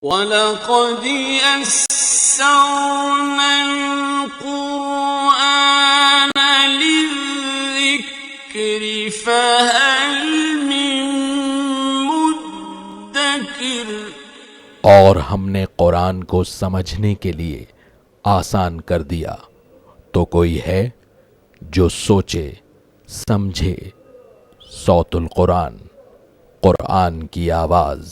وَلَقَدْ يَسَّرْنَا الْقُرْآنَ لِلذِّكْرِ فَهَلْ مِن مُّدَّكِرٍ۔ اور ہم نے قرآن کو سمجھنے کے لیے آسان کر دیا، تو کوئی ہے جو سوچے سمجھے۔ صوت القرآن، قرآن کی آواز۔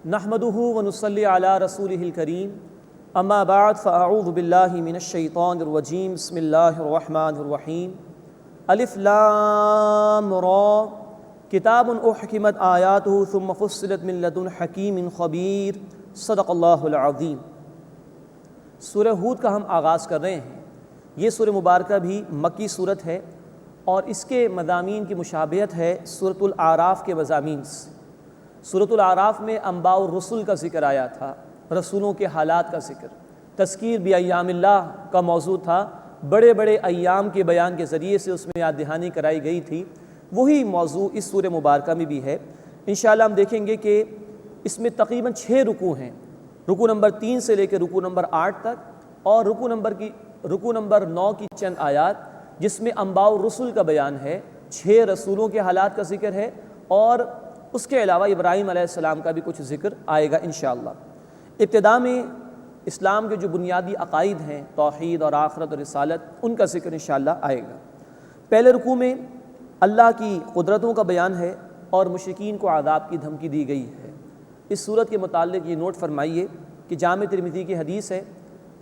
نحمدہ ونصلی علی رسولہ الکریم، اما بعد فاعوذ باللہ من الشیطان الرجیم، بسم اللہ الرحمن الرحیم۔ الف لام را، کتاب احکمت آیاتہ ثم فصلت من لدن حکیم خبیر، صدق اللہ العظیم۔ سورہ ہود کا ہم آغاز کر رہے ہیں۔ یہ سورہ مبارکہ بھی مکی صورت ہے اور اس کے مضامین کی مشابہت ہے سورۃ الاعراف کے مضامین سے۔ سورۃ الاعراف میں انباء الرسل کا ذکر آیا تھا، رسولوں کے حالات کا ذکر، تذکیر بایام اللہ کا موضوع تھا، بڑے بڑے ایام کے بیان کے ذریعے سے اس میں یاد دہانی کرائی گئی تھی۔ وہی موضوع اس سورہ مبارکہ میں بھی ہے۔ انشاءاللہ ہم دیکھیں گے کہ اس میں تقریباً 6 رکوع ہیں، رکوع نمبر 3 سے لے کے رکوع نمبر 8 تک، اور رکوع نمبر 9 کی چند آیات جس میں انباء الرسل کا بیان ہے، 6 رسولوں کے حالات کا ذکر ہے، اور اس کے علاوہ ابراہیم علیہ السلام کا بھی کچھ ذکر آئے گا انشاءاللہ۔ ابتدا میں اسلام کے جو بنیادی عقائد ہیں، توحید اور آخرت اور رسالت، ان کا ذکر انشاءاللہ آئے گا۔ پہلے رکوع میں اللہ کی قدرتوں کا بیان ہے اور مشرکین کو عذاب کی دھمکی دی گئی ہے۔ اس صورت کے متعلق یہ نوٹ فرمائیے کہ جامع ترمذی کی حدیث ہے،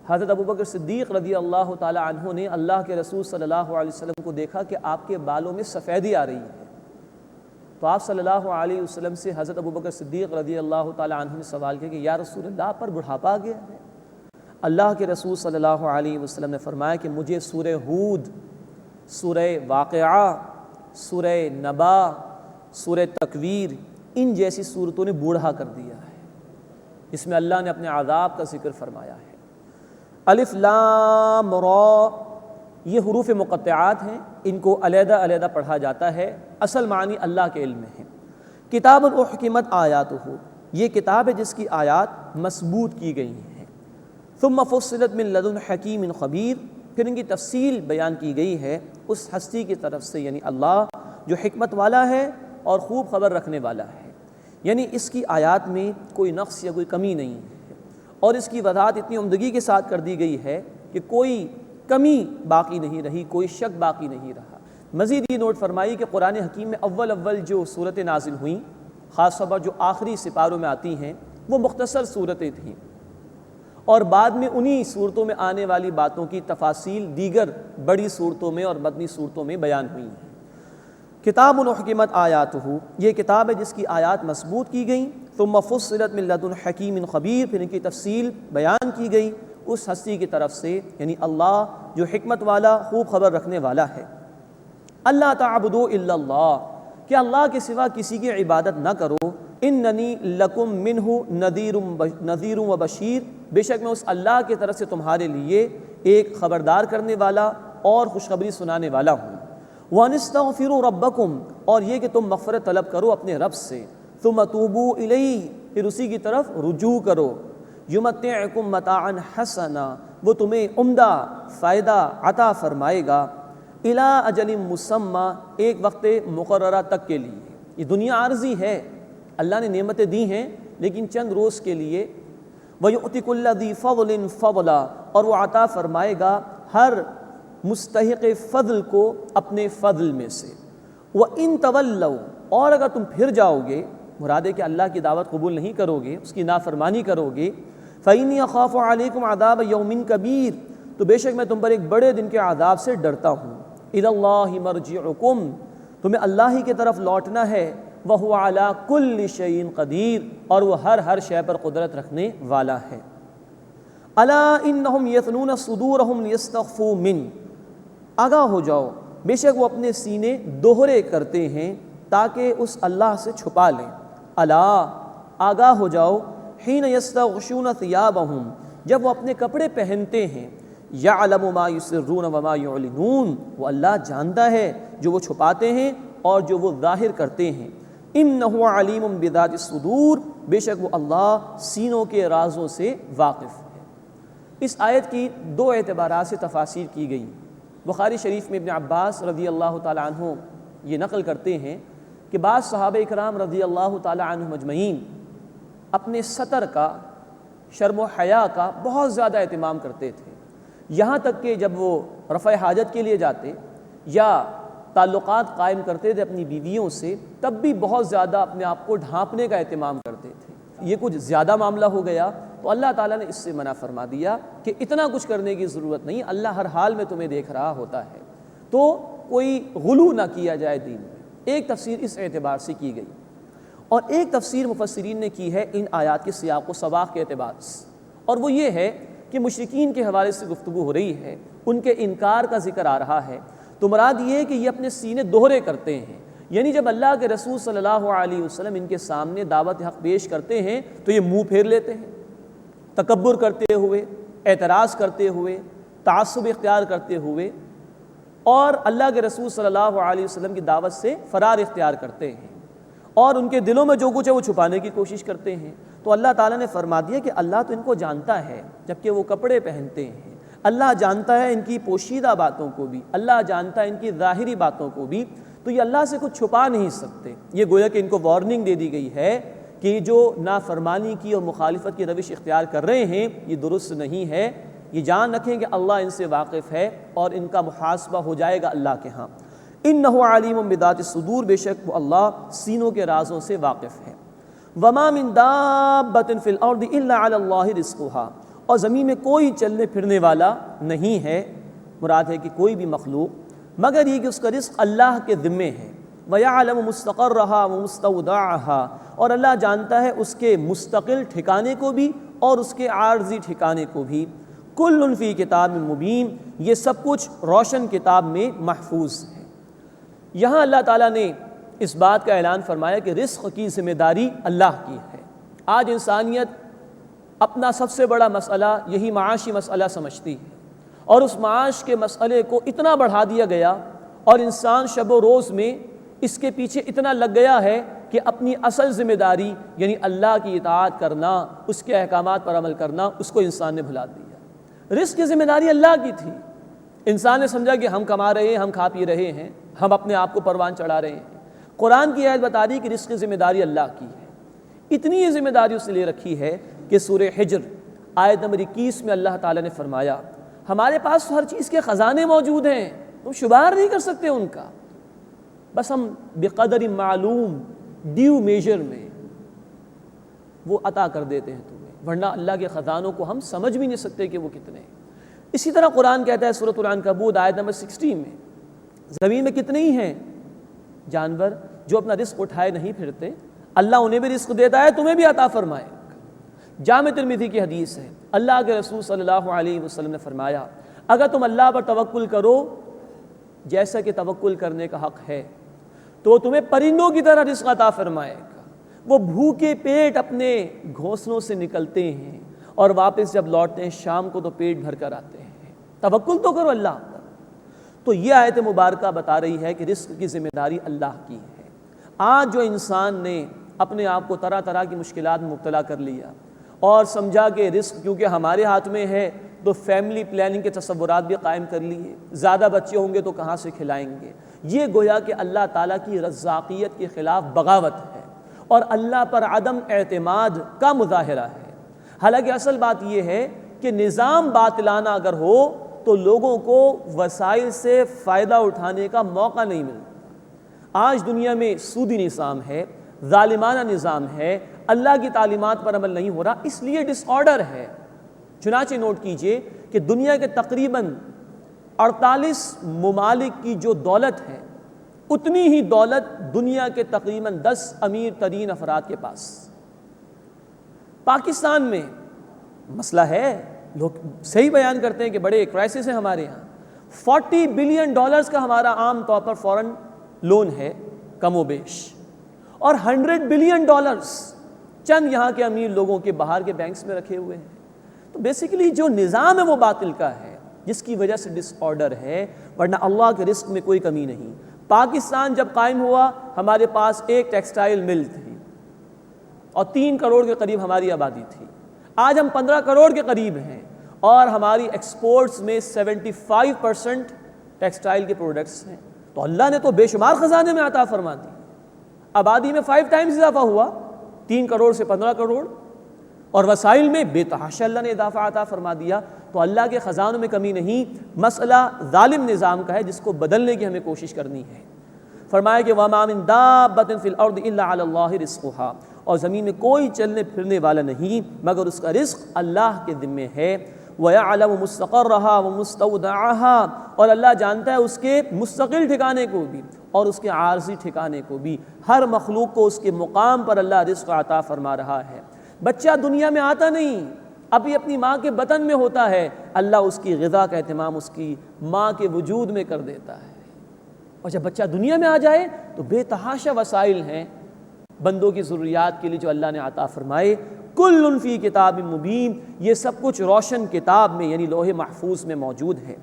حضرت ابوبکر صدیق رضی اللہ تعالی عنہ نے اللہ کے رسول صلی اللہ علیہ وسلم کو دیکھا کہ آپ کے بالوں میں سفیدی آ رہی ہے، تو آپ صلی اللہ علیہ وسلم سے حضرت ابوبکر صدیق رضی اللہ تعالی عنہ نے سوال کیا کہ یا رسول اللہ پر بڑھاپا آ گیا ہے؟ اللہ کے رسول صلی اللہ علیہ وسلم نے فرمایا کہ مجھے سورہ ہود، سورہ واقعہ، سورہ نبا، سورہ تکویر، ان جیسی صورتوں نے بوڑھا کر دیا ہے۔ اس میں اللہ نے اپنے عذاب کا ذکر فرمایا ہے۔ الف لام را، یہ حروف مقطعات ہیں، ان کو علیحدہ علیحدہ پڑھا جاتا ہے، اصل معنی اللہ کے علم میں ہے۔ کتاب احکمت آیاتہ، یہ کتاب ہے جس کی آیات مثبوت کی گئی ہیں۔ ثم فصلت من لدن حکیم خبیر، پھر ان کی تفصیل بیان کی گئی ہے اس ہستی کی طرف سے، یعنی اللہ جو حکمت والا ہے اور خوب خبر رکھنے والا ہے۔ یعنی اس کی آیات میں کوئی نقص یا کوئی کمی نہیں ہے، اور اس کی وضاحت اتنی عمدگی کے ساتھ کر دی گئی ہے کہ کوئی کمی باقی نہیں رہی، کوئی شک باقی نہیں رہا۔ مزید یہ نوٹ فرمائی کہ قرآن حکیم میں اول جو صورتیں نازل ہوئیں، خاص طور پر جو آخری سپاروں میں آتی ہیں، وہ مختصر صورتیں تھیں، اور بعد میں انہی صورتوں میں آنے والی باتوں کی تفاصیل دیگر بڑی صورتوں میں اور مدنی صورتوں میں بیان ہوئی ہیں۔ کتاب احکمت آیاتہ، یہ کتاب ہے جس کی آیات مثبوت کی گئیں۔ ثم فصلت من لدن حکیم خبیر، پھر ان کی تفصیل بیان کی گئی اس ہستی کی طرف سے، یعنی اللہ جو حکمت والا خوب خبر رکھنے والا ہے۔ اللہ تعبدوا الا اللہ، کہ اللہ کے سوا کسی کی عبادت نہ کرو۔ اننی لکم منہ نذیر و بشیر، بے شک میں اس اللہ کی طرف سے تمہارے لیے ایک خبردار کرنے والا اور خوشخبری سنانے والا ہوں۔ وَأَنِ اسْتَغْفِرُوا رَبَّكُمْ، اور یہ کہ تم مغفرت طلب کرو اپنے رب سے۔ ثُمَّ تُوبُوا إِلَيْهِ، پھر اسی کی طرف رجوع کرو۔ يُمَتِّعْكُمْ مَتَاعًا حَسَنًا، وہ تمہیں عمدہ فائدہ عطا فرمائے گا۔ إِلَىٰ أَجَلٍ مُّسَمًّى، ایک وقت مقررہ تک کے لیے۔ یہ دنیا عارضی ہے، اللہ نے نعمتیں دی ہیں لیکن چند روز کے لیے۔ وَيُؤْتِ كُلَّ ذِي فَضْلٍ فَضْلًا، اور وہ عطا فرمائے گا ہر مستحق فضل کو اپنے فضل میں سے۔ وَإِن تَوَلَّوْا، اور اگر تم پھر جاؤ گے، مراد ہے کہ اللہ کی دعوت قبول نہیں کرو گے، اس کی نافرمانی کرو گے، فَإِنِّي أَخَافُ عَلَيْكُمْ عَذَابَ يَوْمٍ كَبِيرٍ، تو بے شک میں تم پر ایک بڑے دن کے عذاب سے ڈرتا ہوں۔ إِلَى اللَّهِ مَرْجِعُكُمْ، تمہیں اللہ ہی کی طرف لوٹنا ہے۔ وَهُوَ عَلَىٰ كُلِّ شَيْءٍ قَدِيرٌ، اور وہ ہر شے پر قدرت رکھنے والا ہے۔ أَلَا إِنَّهُمْ يَثْنُونَ صُدُورَهُمْ لِيَسْتَخْفُوا مِنْهُ، آگاہ ہو جاؤ، بے شک وہ اپنے سینے دوہرے کرتے ہیں تاکہ اس اللہ سے چھپا لیں۔ الا، آگاہ ہو جاؤ، حین یستغشون ثیابہم، جب وہ اپنے کپڑے پہنتے ہیں، یعلم ما یسرون وما یعلنون، وہ اللہ جانتا ہے جو وہ چھپاتے ہیں اور جو وہ ظاہر کرتے ہیں، انہ علیم بذات الصدور، بے شک وہ اللہ سینوں کے رازوں سے واقف ہے۔ اس آیت کی دو اعتبارات سے تفاسیر کی گئی۔ بخاری شریف میں ابن عباس رضی اللہ تعالی عنہ یہ نقل کرتے ہیں کہ بعض صحابہ کرام رضی اللہ تعالی عنہم اجمعین اپنے سطر کا، شرم و حیا کا بہت زیادہ اہتمام کرتے تھے، یہاں تک کہ جب وہ رفع حاجت کے لیے جاتے یا تعلقات قائم کرتے تھے اپنی بیویوں سے، تب بھی بہت زیادہ اپنے آپ کو ڈھانپنے کا اہتمام کرتے تھے۔ یہ کچھ زیادہ معاملہ ہو گیا تو اللہ تعالیٰ نے اس سے منع فرما دیا کہ اتنا کچھ کرنے کی ضرورت نہیں، اللہ ہر حال میں تمہیں دیکھ رہا ہوتا ہے، تو کوئی غلو نہ کیا جائے دین میں۔ ایک تفسیر اس اعتبار سے کی گئی، اور ایک تفسیر مفسرین نے کی ہے ان آیات کے سیاق و سباق کے اعتبار سے، اور وہ یہ ہے کہ مشرکین کے حوالے سے گفتگو ہو رہی ہے، ان کے انکار کا ذکر آ رہا ہے، تو مراد یہ ہے کہ یہ اپنے سینے دوہرے کرتے ہیں، یعنی جب اللہ کے رسول صلی اللہ علیہ وسلم ان کے سامنے دعوت حق پیش کرتے ہیں تو یہ منہ پھیر لیتے ہیں، تکبر کرتے ہوئے، اعتراض کرتے ہوئے، تعصب اختیار کرتے ہوئے، اور اللہ کے رسول صلی اللہ علیہ وسلم کی دعوت سے فرار اختیار کرتے ہیں، اور ان کے دلوں میں جو کچھ ہے وہ چھپانے کی کوشش کرتے ہیں۔ تو اللہ تعالیٰ نے فرما دیا کہ اللہ تو ان کو جانتا ہے جبکہ وہ کپڑے پہنتے ہیں، اللہ جانتا ہے ان کی پوشیدہ باتوں کو بھی، اللہ جانتا ہے ان کی ظاہری باتوں کو بھی، تو یہ اللہ سے کچھ چھپا نہیں سکتے۔ یہ گویا کہ ان کو وارننگ دے دی گئی ہے کہ جو نافرمانی کی اور مخالفت کی روش اختیار کر رہے ہیں یہ درست نہیں ہے، یہ جان رکھیں کہ اللہ ان سے واقف ہے اور ان کا محاسبہ ہو جائے گا اللہ کے ہاں۔ انہ علیم بذات الصدور، بے شک وہ اللہ سینوں کے رازوں سے واقف ہے۔ وما من دابۃ فی الارض الا علی اللہ رزقها، اور زمین میں کوئی چلنے پھرنے والا نہیں ہے، مراد ہے کہ کوئی بھی مخلوق، مگر یہ کہ اس کا رزق اللہ کے ذمے ہے۔ وَيَعْلَمُ مُسْتَقَرَّهَا وَمُسْتَوْدَعَهَا، اور اللہ جانتا ہے اس کے مستقل ٹھکانے کو بھی اور اس کے عارضی ٹھکانے کو بھی۔ کل فی کتاب مبین، یہ سب کچھ روشن کتاب میں محفوظ ہے۔ یہاں اللہ تعالیٰ نے اس بات کا اعلان فرمایا کہ رزق کی ذمہ داری اللہ کی ہے۔ آج انسانیت اپنا سب سے بڑا مسئلہ یہی معاشی مسئلہ سمجھتی ہے، اور اس معاش کے مسئلے کو اتنا بڑھا دیا گیا اور انسان شب و روز میں اس کے پیچھے اتنا لگ گیا ہے کہ اپنی اصل ذمہ داری یعنی اللہ کی اطاعت کرنا، اس کے احکامات پر عمل کرنا، اس کو انسان نے بھلا دیا۔ رزق کی ذمہ داری اللہ کی تھی، انسان نے سمجھا کہ ہم کما رہے ہیں، ہم کھا پی رہے ہیں، ہم اپنے آپ کو پروان چڑھا رہے ہیں۔ قرآن کی آیت بتا دی کہ رزق کی ذمہ داری اللہ کی ہے۔ اتنی یہ ذمہ داری اس نے لے رکھی ہے کہ سورہ حجر آیت نمبر 21 میں اللہ تعالیٰ نے فرمایا ہمارے پاس ہر چیز کے خزانے موجود ہیں، تم شمار نہیں کر سکتے ان کا، بس ہم بقدر معلوم ڈیو میجر میں وہ عطا کر دیتے ہیں تمہیں، ورنہ اللہ کے خزانوں کو ہم سمجھ بھی نہیں سکتے کہ وہ کتنے ہیں۔ اسی طرح قرآن کہتا ہے سورۃ العنکبوت آیت نمبر 16 میں، زمین میں کتنے ہی ہیں جانور جو اپنا رزق اٹھائے نہیں پھرتے، اللہ انہیں بھی رزق دیتا ہے، تمہیں بھی عطا فرمائے۔ جامع ترمذی کی حدیث ہے، اللہ کے رسول صلی اللہ علیہ وسلم نے فرمایا اگر تم اللہ پر توکل کرو جیسا کہ توکل کرنے کا حق ہے تو وہ تمہیں پرندوں کی طرح رزق عطا فرمائے گا۔ وہ بھوکے پیٹ اپنے گھونسلوں سے نکلتے ہیں اور واپس جب لوٹتے ہیں شام کو تو پیٹ بھر کر آتے ہیں۔ توکل تو کرو اللہ پر۔ تو یہ آیت مبارکہ بتا رہی ہے کہ رزق کی ذمہ داری اللہ کی ہے۔ آج جو انسان نے اپنے آپ کو طرح طرح کی مشکلات میں مبتلا کر لیا اور سمجھا کہ رزق کیونکہ ہمارے ہاتھ میں ہے تو فیملی پلاننگ کے تصورات بھی قائم کر لیے، زیادہ بچے ہوں گے تو کہاں سے کھلائیں گے، یہ گویا کہ اللہ تعالیٰ کی رزاقیت کے خلاف بغاوت ہے اور اللہ پر عدم اعتماد کا مظاہرہ ہے۔ حالانکہ اصل بات یہ ہے کہ نظام باطلانہ اگر ہو تو لوگوں کو وسائل سے فائدہ اٹھانے کا موقع نہیں ملتا۔ آج دنیا میں سودی نظام ہے، ظالمانہ نظام ہے، اللہ کی تعلیمات پر عمل نہیں ہو رہا، اس لیے ڈس آرڈر ہے۔ چنانچہ نوٹ کیجئے کہ دنیا کے تقریباً 48 ممالک کی جو دولت ہے اتنی ہی دولت دنیا کے تقریباً 10 امیر ترین افراد کے پاس۔ پاکستان میں مسئلہ ہے، لوگ صحیح بیان کرتے ہیں کہ بڑے کرائسس ہے ہمارے ہاں، $40 بلین کا ہمارا عام طور پر فورن لون ہے کم و بیش، اور $100 بلین چند یہاں کے امیر لوگوں کے باہر کے بینکس میں رکھے ہوئے ہیں۔ تو بیسیکلی جو نظام ہے وہ باطل کا ہے، جس کی وجہ سے ڈس آرڈر ہے، ورنہ اللہ کے رزق میں کوئی کمی نہیں۔ پاکستان جب قائم ہوا ہمارے پاس ایک ٹیکسٹائل مل تھی اور 3 کروڑ کے قریب ہماری آبادی تھی۔ آج ہم 15 کروڑ کے قریب ہیں اور ہماری ایکسپورٹس میں 75% ٹیکسٹائل کے پروڈکٹس ہیں۔ تو اللہ نے تو بے شمار خزانے میں عطا فرما دی، آبادی میں 5 ٹائمز اضافہ ہوا، 3 کروڑ سے 15 کروڑ، اور وسائل میں بے تحاشا اللہ نے اضافہ عطا فرما دیا۔ تو اللہ کے خزانوں میں کمی نہیں، مسئلہ ظالم نظام کا ہے جس کو بدلنے کی ہمیں کوشش کرنی ہے۔ فرمایا کہ وَمَا مِن دَابَّةٍ فِي الْأَرْضِ إِلَّا عَلَى اللَّهِ رِزْقُهَا، اور زمین میں کوئی چلنے پھرنے والا نہیں مگر اس کا رزق اللہ کے ذمے ہے۔ وَيَعْلَمُ مُسْتَقَرَّهَا وَمُسْتَوْدَعَهَا، اور اللہ جانتا ہے اس کے مستقل ٹھکانے کو بھی اور اس کے عارضی ٹھکانے کو بھی۔ ہر مخلوق کو اس کے مقام پر اللہ رزق عطا فرما رہا ہے۔ بچہ دنیا میں آتا نہیں، ابھی اپنی ماں کے بطن میں ہوتا ہے، اللہ اس کی غذا کا اہتمام اس کی ماں کے وجود میں کر دیتا ہے، اور جب بچہ دنیا میں آ جائے تو بے تحاشا وسائل ہیں بندوں کی ضروریات کے لیے جو اللہ نے عطا فرمائے۔ کل فی کتاب مبین، یہ سب کچھ روشن کتاب میں یعنی لوح محفوظ میں موجود ہے۔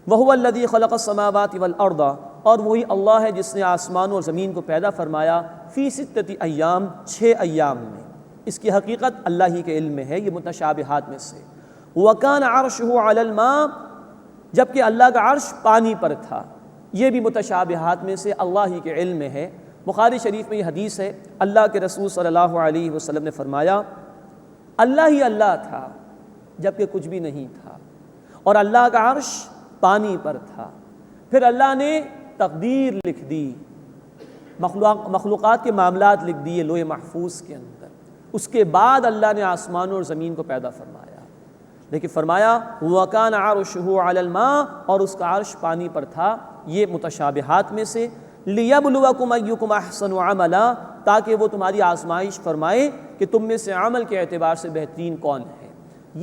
وَهُوَ الَّذِي خَلَقَ السَّمَاوَاتِ وَالْأَرْضَ، اور وہی اللہ ہے جس نے آسمانوں اور زمین کو پیدا فرمایا، فی 6 ایام، 6 ایام میں۔ اس کی حقیقت اللہ ہی کے علم میں ہے، یہ متشابہات میں سے۔ وَكَانَ عَرْشُهُ عَلَى الْمَاءِ، جبکہ اللہ کا عرش پانی پر تھا، یہ بھی متشابہات میں سے اللہ ہی کے علم میں ہے۔ بخاری شریف میں یہ حدیث ہے، اللہ کے رسول صلی اللہ علیہ وسلم نے فرمایا اللہ ہی اللہ تھا جبکہ کچھ بھی نہیں تھا، اور اللہ کا عرش پانی پر تھا، پھر اللہ نے تقدیر لکھ دی، مخلوقات کے معاملات لکھ دیے لوح محفوظ کے اندر، اس کے بعد اللہ نے آسمانوں اور زمین کو پیدا فرمایا۔ لیکن فرمایا وَكَانَ عَرْشُهُ عَلَى الْمَاءِ، اور اس کا عرش پانی پر تھا، یہ متشابہات میں سے۔ لِيَبْلُوَكُمْ أَيُّكُمْ أَحْسَنُ عَمَلًا، تاکہ وہ تمہاری آزمائش فرمائے کہ تم میں سے عمل کے اعتبار سے بہترین کون ہے۔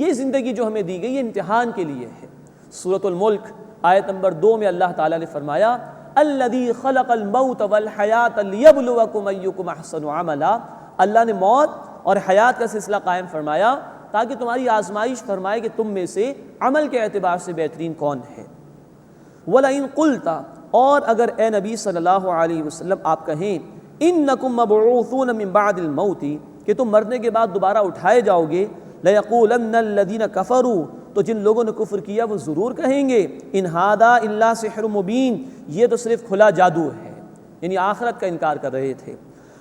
یہ زندگی جو ہمیں دی گئی یہ امتحان کے لیے ہے۔ سورۃ الملک آیت نمبر 2 میں اللہ تعالیٰ نے فرمایا الَّذِي خَلَقَ الْمَوْتَ وَالْحَيَاةَ لِيَبْلُوَكُمْ أَيُّكُمْ أَحْسَنُ عَمَلًا، اللہ نے موت اور حیات کا سلسلہ قائم فرمایا تاکہ تمہاری آزمائش فرمائے کہ تم میں سے عمل کے اعتبار سے بہترین کون ہے۔ وَلَئِن قُلْتَ، اور اگر اے نبی صلی اللہ علیہ وسلم آپ کہیں اِنَّكُمْ مَبْعُوثُونَ مِن بَعْدِ الْمَوْتِ، کہ تم مرنے کے بعد دوبارہ اٹھائے جاؤ گے، لَيَقُولَنَّ الَّذِينَ كَفَرُوا، تو جن لوگوں نے کفر کیا وہ ضرور کہیں گے اِنْ هَذَا إِلَّا سِحْرٌ مُبِينٌ، یہ تو صرف کھلا جادو ہے، یعنی آخرت کا انکار کر رہے تھے۔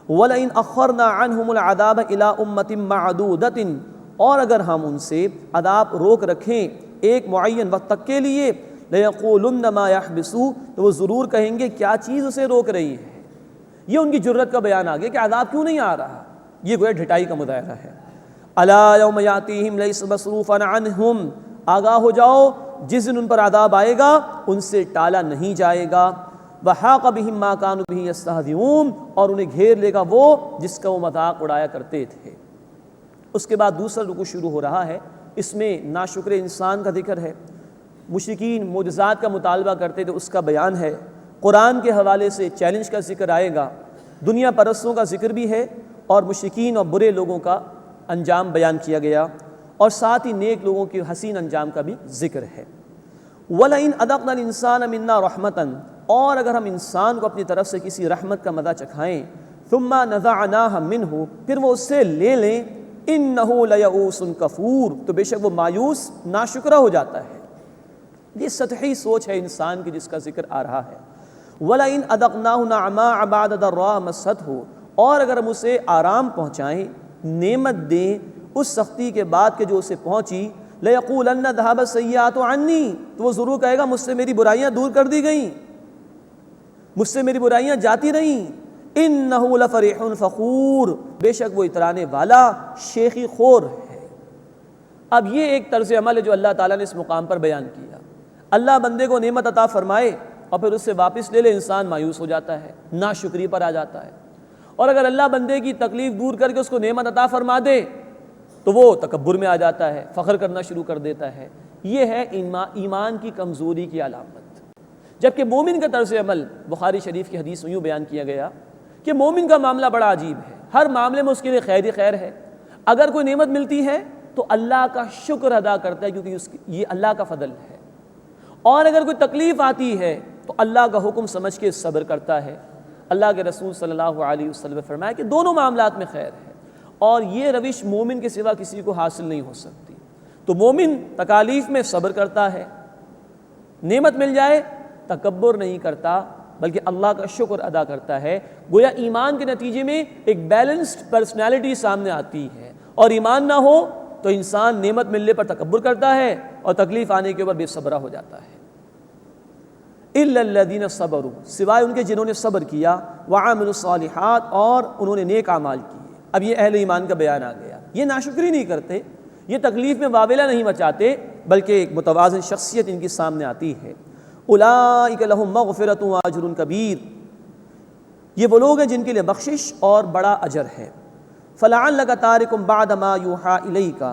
وَلَئِنْ أَخَّرْنَا عَنْهُمُ الْعَذَابَ إِلَىٰ أُمَّةٍ مَّعْدُودَةٍ، اور اگر ہم ان سے عذاب روک رکھیں ایک معین وقت تک کے لیے، لَيَقُولُنَّ مَا يَحْبِسُ، تو وہ ضرور کہیں گے کیا چیز اسے روک رہی ہے۔ یہ ان کی جرت کا بیان آگے کہ عذاب کیوں نہیں آ رہا، یہ گویا ڈھٹائی کا مظاہرہ ہے۔ أَلَا يَوْمَ يَأْتِيهِمْ لَيْسَ مَصْرُوفًا عَنْهُمْ، آگاہ ہو جاؤ جس دن ان پر عذاب آئے گا ان سے ٹالا نہیں جائے گا۔ وَحَاقَ بِهِم مَّا كَانُوا بِهِ يَسْتَهْزِئُونَ، اور انہیں گھیر لے گا وہ جس کا وہ مذاق اڑایا کرتے تھے۔ اس کے بعد دوسرا رکوع شروع ہو رہا ہے، اس میں ناشکر انسان کا ذکر ہے، مشرکین معجزات کا مطالبہ کرتے تھے اس کا بیان ہے، قرآن کے حوالے سے چیلنج کا ذکر آئے گا، دنیا پرستوں کا ذکر بھی ہے اور مشرکین اور برے لوگوں کا انجام بیان کیا گیا، اور ساتھ ہی نیک لوگوں کے حسین انجام کا بھی ذکر ہے۔ وَلَئِنْ أَذَقْنَا الْإِنسَانَ مِنَّا رَحْمَةً، اور اگر ہم انسان کو اپنی طرف سے کسی رحمت کا مزہ چکھائیں، ثُمَّ نَزَعْنَاهَا مِنْهُ، پھر وہ اس سے لے لیں، إِنَّهُ لَيَئُوسٌ كَفُورٌ، تو بے شک وہ مایوس ناشکرہ ہو جاتا ہے۔ یہ سطحی سوچ ہے انسان کی جس کا ذکر آ رہا ہے۔ وَلَئِنْ أَذَقْنَاهُ نَعْمَاءَ بَعْدَ ضَرَّاءَ مَسَّتْهُ، اور اگر ہم اسے آرام پہنچائیں، نعمت دیں اس سختی کے بعد کہ جو اسے پہنچی، لَيَقُولَنَّ ذَهَبَ السَّيِّئَاتُ عَنِّي، تو وہ ضرور کہے گا مجھ سے میری برائیاں دور کر دی گئیں، مجھ سے میری برائیاں جاتی رہیں۔ إِنَّهُ لَفَرِحٌ فَخُورٌ، بے شک وہ اترانے والا شیخی خور ہے۔ اب یہ ایک طرز عمل ہے جو اللہ تعالیٰ نے اس مقام پر بیان کیا۔ اللہ بندے کو نعمت عطا فرمائے اور پھر اس سے واپس لے لے، انسان مایوس ہو جاتا ہے، ناشکری پر آ جاتا ہے، اور اگر اللہ بندے کی تکلیف دور کر کے اس کو نعمت عطا فرما دے تو وہ تکبر میں آ جاتا ہے، فخر کرنا شروع کر دیتا ہے۔ یہ ہے ایمان کی کمزوری کی علامت۔ جبکہ مومن کا طرز عمل بخاری شریف کی حدیث میں یوں بیان کیا گیا کہ مومن کا معاملہ بڑا عجیب ہے، ہر معاملے میں اس کے لیے خیر ہی خیر ہے۔ اگر کوئی نعمت ملتی ہے تو اللہ کا شکر ادا کرتا ہے، کیونکہ یہ اللہ کا فضل ہے۔ اور اگر کوئی تکلیف آتی ہے تو اللہ کا حکم سمجھ کے صبر کرتا ہے۔ اللہ کے رسول صلی اللہ علیہ وسلم نے فرمایا کہ دونوں معاملات میں خیر ہے، اور یہ روش مومن کے سوا کسی کو حاصل نہیں ہو سکتی۔ تو مومن تکالیف میں صبر کرتا ہے، نعمت مل جائے تکبر نہیں کرتا، بلکہ اللہ کا شکر ادا کرتا ہے۔ گویا ایمان کے نتیجے میں ایک بیلنسڈ پرسنالٹی سامنے آتی ہے، اور ایمان نہ ہو تو انسان نعمت ملنے پر تکبر کرتا ہے اور تکلیف آنے کے اوپر بے صبرہ ہو جاتا ہے۔ اِلَّا الَّذِينَ صَبَرُوا، سوائے ان کے جنہوں نے صبر کیا، وَعَمِلُوا الصَّالِحَاتِ، اور انہوں نے نیک اعمال کیے۔ اب یہ اہل ایمان کا بیان آ گیا۔ یہ ناشکری نہیں کرتے، یہ تکلیف میں واویلا نہیں مچاتے، بلکہ ایک متوازن شخصیت ان کی سامنے آتی ہے۔ اولئک لہم مغفرۃ واجر کبیر، یہ وہ لوگ ہیں جن کے لیے بخشش اور بڑا اجر ہے۔ فلعلک تارک بعد ما یوحی الیک،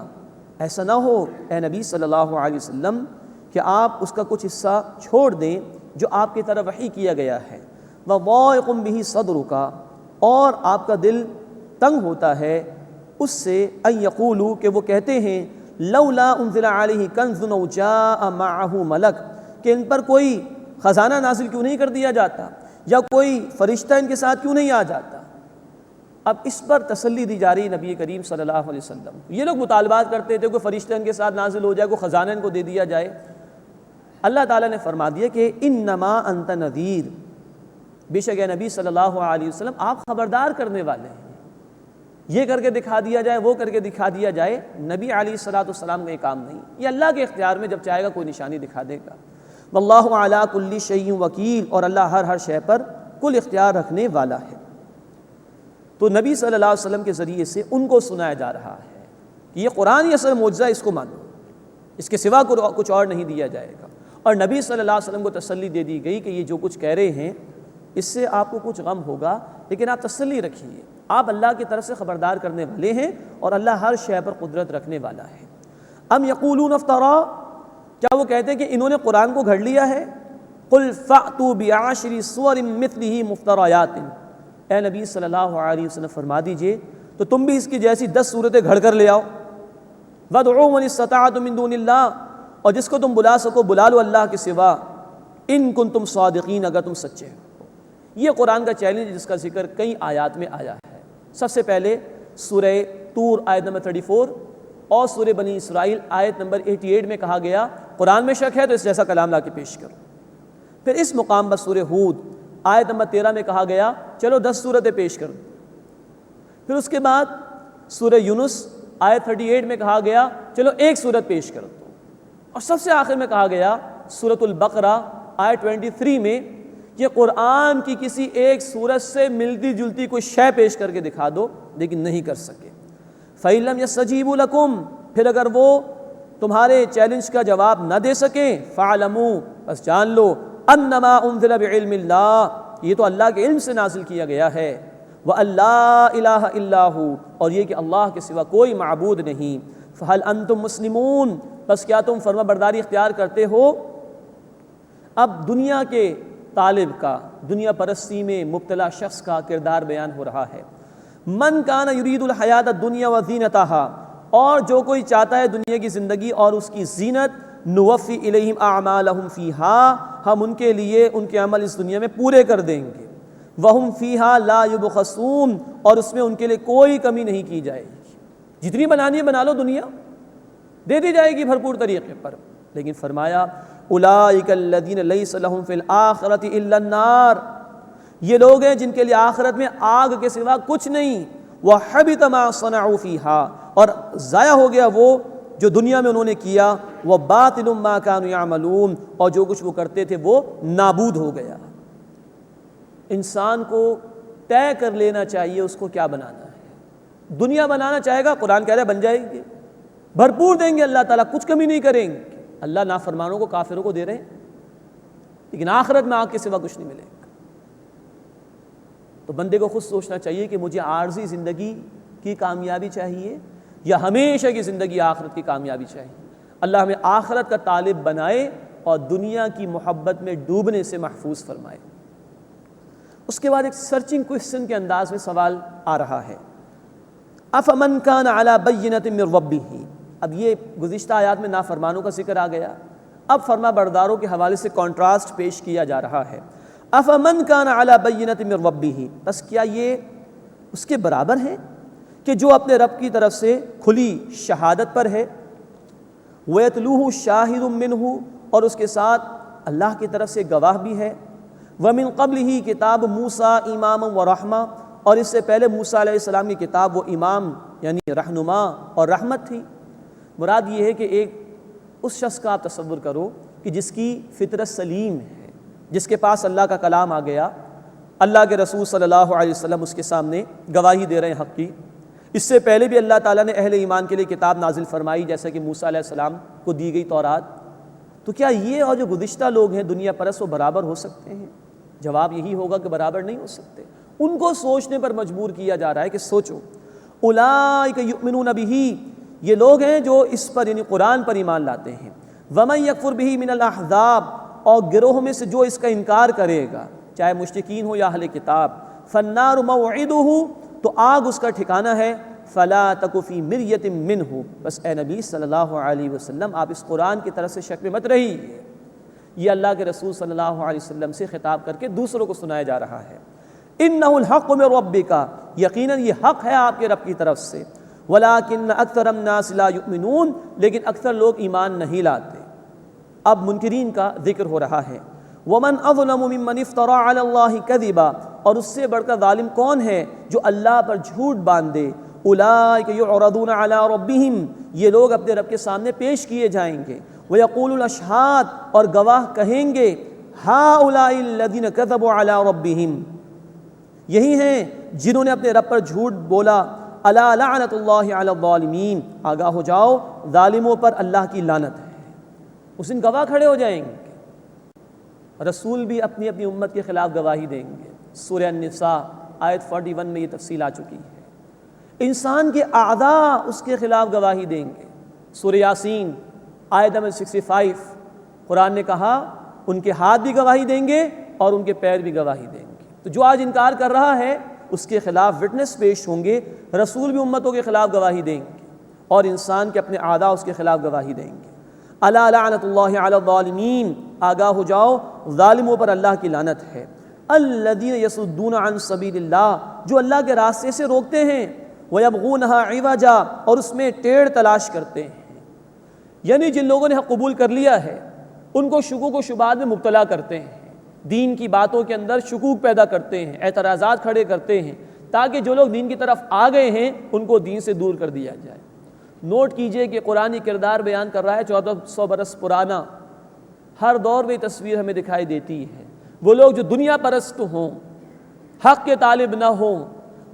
ایسا نہ ہو اے نبی صلی اللہ علیہ وسلم کہ آپ اس کا کچھ حصہ چھوڑ دیں جو آپ کی طرف وحی کیا گیا ہے۔ وضائق بہ صدرک، اور آپ کا دل تنگ ہوتا ہے اس سے، ان یقولوا، کہ وہ کہتے ہیں لولا انزل علیہ کنز او جاء معہ ملک، کہ ان پر کوئی خزانہ نازل کیوں نہیں کر دیا جاتا، یا کوئی فرشتہ ان کے ساتھ کیوں نہیں آ جاتا۔ اب اس پر تسلی دی جا رہی نبی کریم صلی اللہ علیہ وسلم۔ یہ لوگ مطالبات کرتے تھے کوئی فرشتہ ان کے ساتھ نازل ہو جائے، کوئی خزانہ ان کو دے دیا جائے۔ اللہ تعالیٰ نے فرما دیا کہ انما انت نذیر، بے شک اے نبی صلی اللہ علیہ وسلم آپ خبردار کرنے والے ہیں۔ یہ کر کے دکھا دیا جائے، وہ کر کے دکھا دیا جائے، نبی علیہ الصلوۃ والسلام کا یہ کام نہیں، یہ اللہ کے اختیار میں جب چاہے گا کوئی نشانی دکھا دے گا۔ واللہ علی کل شیء وکیل، اور اللہ ہر شے پر کل اختیار رکھنے والا ہے۔ تو نبی صلی اللہ علیہ وسلم کے ذریعے سے ان کو سنایا جا رہا ہے کہ یہ قرآن ہی اصل معجزہ، اس کو مانو، اس کے سوا کچھ اور نہیں دیا جائے گا۔ اور نبی صلی اللہ علیہ وسلم کو تسلی دے دی گئی کہ یہ جو کچھ کہہ رہے ہیں اس سے آپ کو کچھ غم ہوگا، لیکن آپ تسلی رکھیے، آپ اللہ کی طرف سے خبردار کرنے والے ہیں، اور اللہ ہر شے پر قدرت رکھنے والا ہے۔ ام یقولون افترا، کیا وہ کہتے ہیں کہ انہوں نے قرآن کو گھڑ لیا ہے؟ قل فأتوا بعشر سور مثلہ مفتریات، اے نبی صلی اللہ علیہ وسلم فرما دیجئے تو تم بھی اس کی جیسی 10 صورتیں گھڑ کر لے آؤ۔ وادعوا من استطعتم من دون اللہ، اور جس کو تم بلا سکو بلا لو اللہ کے سوا، ان کنتم صادقین، اگر تم سچے ہو۔ یہ قرآن کا چیلنج جس کا ذکر کئی آیات میں آیا ہے۔ سب سے پہلے سورہ طور آیت نمبر 34 اور سورہ بنی اسرائیل آیت نمبر 88 میں کہا گیا قرآن میں شک ہے تو اس جیسا کلام لا کے پیش کرو۔ پھر اس مقام پر سورہ ہود آیت نمبر 13 میں کہا گیا چلو 10 صورتیں پیش کرو۔ پھر اس کے بعد سورہ یونس آیت 38 میں کہا گیا چلو 1 صورت پیش کرو، اور سب سے آخر میں کہا گیا سورۃ البقرہ آیت 23 میں کہ قرآن کی کسی ایک صورت سے ملتی جلتی کوئی شے پیش کر کے دکھا دو، لیکن نہیں کر سکے۔ فَإِن لَّمْ يَسْتَجِيبُوا لَكُمْ، پھر اگر وہ تمہارے چیلنج کا جواب نہ دے سکیں، فَاعْلَمُوا، بس جان لو، أَنَّمَا أُنزِلَ بِعِلْمِ اللَّهِ، یہ تو اللہ کے علم سے نازل کیا گیا ہے، وَأَن لَّا إِلَٰهَ إِلَّا هُوَ، اور یہ کہ اللہ کے سوا کوئی معبود نہیں۔ فَهَلْ أَنتُم مُسْلِمُونَ، بس کیا تم فرما برداری اختیار کرتے ہو؟ اب دنیا کے طالب کا، دنیا پرستی میں مبتلا شخص کا کردار بیان ہو رہا ہے۔ من کان یرید الحیات الدنیا وزینتها، اور جو کوئی چاہتا ہے دنیا کی زندگی اور اس کی زینت، نوفی الیہم اعمالہم فیہا، ہم ان کے لیے ان کے عمل اس دنیا میں پورے کر دیں گے، وہم فیہا لا یبخسون، اور اس میں ان کے لیے کوئی کمی نہیں کی جائے گی، جتنی بنانی ہے بنا لو، دنیا دے دی جائے گی بھرپور طریقے پر۔ لیکن فرمایا اولئک الذین لیس لہم فی الآخرۃ الا النار، یہ لوگ ہیں جن کے لیے آخرت میں آگ کے سوا کچھ نہیں، وحبط ما صنعوا فیہا، اور ضائع ہو گیا وہ جو دنیا میں انہوں نے کیا، وباطل ما کانوا یعملون، اور جو کچھ وہ کرتے تھے وہ نابود ہو گیا۔ انسان کو طے کر لینا چاہیے اس کو کیا بنانا ہے۔ دنیا بنانا چاہے گا، قرآن کہہ رہا ہے بن جائے گی، بھرپور دیں گے اللہ تعالیٰ، کچھ کمی نہیں کریں گے۔ اللہ نافرمانوں کو، کافروں کو دے رہے ہیں، لیکن آخرت میں آگ کے سوا کچھ نہیں ملے گا۔ تو بندے کو خود سوچنا چاہیے کہ مجھے عارضی زندگی کی کامیابی چاہیے یا ہمیشہ کی زندگی آخرت کی کامیابی چاہیے۔ اللہ ہمیں آخرت کا طالب بنائے اور دنیا کی محبت میں ڈوبنے سے محفوظ فرمائے۔ اس کے بعد ایک سرچنگ کوئسچن کے انداز میں سوال آ رہا ہے، افمن کان علی بینۃ من ربہ، اب یہ گزشتہ آیات میں نافرمانوں کا ذکر آ گیا، اب فرما برداروں کے حوالے سے کنٹراسٹ پیش کیا جا رہا ہے۔ افمن کان علی بینۃ من ربہ، بس کیا یہ اس کے برابر ہیں کہ جو اپنے رب کی طرف سے کھلی شہادت پر ہے، وَيَتْلُوهُ شَاهِدٌ مِّنْهُ، اور اس کے ساتھ اللہ کی طرف سے گواہ بھی ہے، وَمِن قَبْلِهِ کتاب موسیٰ اماما وَرَحْمَةً، اور اس سے پہلے موسیٰ علیہ السلام کی کتاب وہ امام یعنی رہنما اور رحمت تھی۔ مراد یہ ہے کہ ایک اس شخص کا آپ تصور کرو کہ جس کی فطرت سلیم ہے، جس کے پاس اللہ کا کلام آ گیا، اللہ کے رسول صلی اللہ علیہ وسلم اس کے سامنے گواہی دے رہے ہیں حق کی۔ اس سے پہلے بھی اللہ تعالیٰ نے اہل ایمان کے لیے کتاب نازل فرمائی، جیسا کہ موسیٰ علیہ السلام کو دی گئی تورات۔ تو کیا یہ اور جو گزشتہ لوگ ہیں دنیا پرست وہ برابر ہو سکتے ہیں؟ جواب یہی ہوگا کہ برابر نہیں ہو سکتے۔ ان کو سوچنے پر مجبور کیا جا رہا ہے کہ سوچو، اولئک یؤمنون بہ، یہ لوگ ہیں جو اس پر یعنی قرآن پر ایمان لاتے ہیں، ومن یکفر بہ من الاحزاب، اور گروہ میں سے جو اس کا انکار کرے گا، چاہے مشرکین ہو یا اہل کتاب، فالنار موعدہ، تو آگ اس کا ٹھکانہ ہے، فلا تک فی مریۃ منہ، بس اے نبی صلی اللہ علیہ وسلم آپ اس قرآن کی طرف سے شک میں مت رہیے۔ یہ اللہ کے رسول صلی اللہ علیہ وسلم سے خطاب کر کے دوسروں کو سنایا جا رہا ہے۔ انہ الحق من ربک، یقیناً یہ حق ہے آپ کے رب کی طرف سے، ولکن اکثر الناس لا یؤمنون، لیکن اکثر لوگ ایمان نہیں لاتے۔ اب منکرین کا ذکر ہو رہا ہے۔ ومن اظلم ممن افترى علی اللہ کذبا، اور اس سے بڑھ کر ظالم کون ہے جو اللہ پر جھوٹ باندھے۔ اولئک یعرضون علی ربہم، یہ لوگ اپنے رب کے سامنے پیش کیے جائیں گے۔ ویقول الاشہاد، اور گواہ کہیں گے، ہؤلاء الذین کذبوا علی ربہم، یہی ہیں جنہوں نے اپنے رب پر جھوٹ بولا۔ الا لعنت اللہ علی الظالمین، آگاہ ہو جاؤ ظالموں پر اللہ کی لعنت ہے۔ اس دن گواہ کھڑے ہو جائیں گے، رسول بھی اپنی اپنی امت کے خلاف گواہی دیں گے۔ سورہ النساء آیت 41 میں یہ تفصیل آ چکی ہے۔ انسان کے اعضاء اس کے خلاف گواہی دیں گے۔ سورہ یاسین آیت نمبر 65 قرآن نے کہا ان کے ہاتھ بھی گواہی دیں گے اور ان کے پیر بھی گواہی دیں گے۔ تو جو آج انکار کر رہا ہے اس کے خلاف وٹنس پیش ہوں گے، رسول بھی امتوں کے خلاف گواہی دیں گے اور انسان کے اپنے اعضاء اس کے خلاف گواہی دیں گے۔ الا لعنت اللہ علی الظالمین، آگاہ ہو جاؤ ظالموں پر اللہ کی لعنت ہے۔ الذین یصدون عن سبیل اللہ، جو اللہ کے راستے سے روکتے ہیں، وَيَبْغُونَهَا عِوَجًا، اور اس میں ٹیڑھ تلاش کرتے ہیں، یعنی جن لوگوں نے حق قبول کر لیا ہے ان کو شکوک و شبہات میں مبتلا کرتے ہیں، دین کی باتوں کے اندر شکوک پیدا کرتے ہیں، اعتراضات کھڑے کرتے ہیں، تاکہ جو لوگ دین کی طرف آ گئے ہیں ان کو دین سے دور کر دیا جائے۔ نوٹ کیجئے کہ قرآنی کردار بیان کر رہا ہے 1400 برس پرانا، ہر دور میں تصویر ہمیں دکھائی دیتی ہے۔ وہ لوگ جو دنیا پرست ہوں، حق کے طالب نہ ہوں،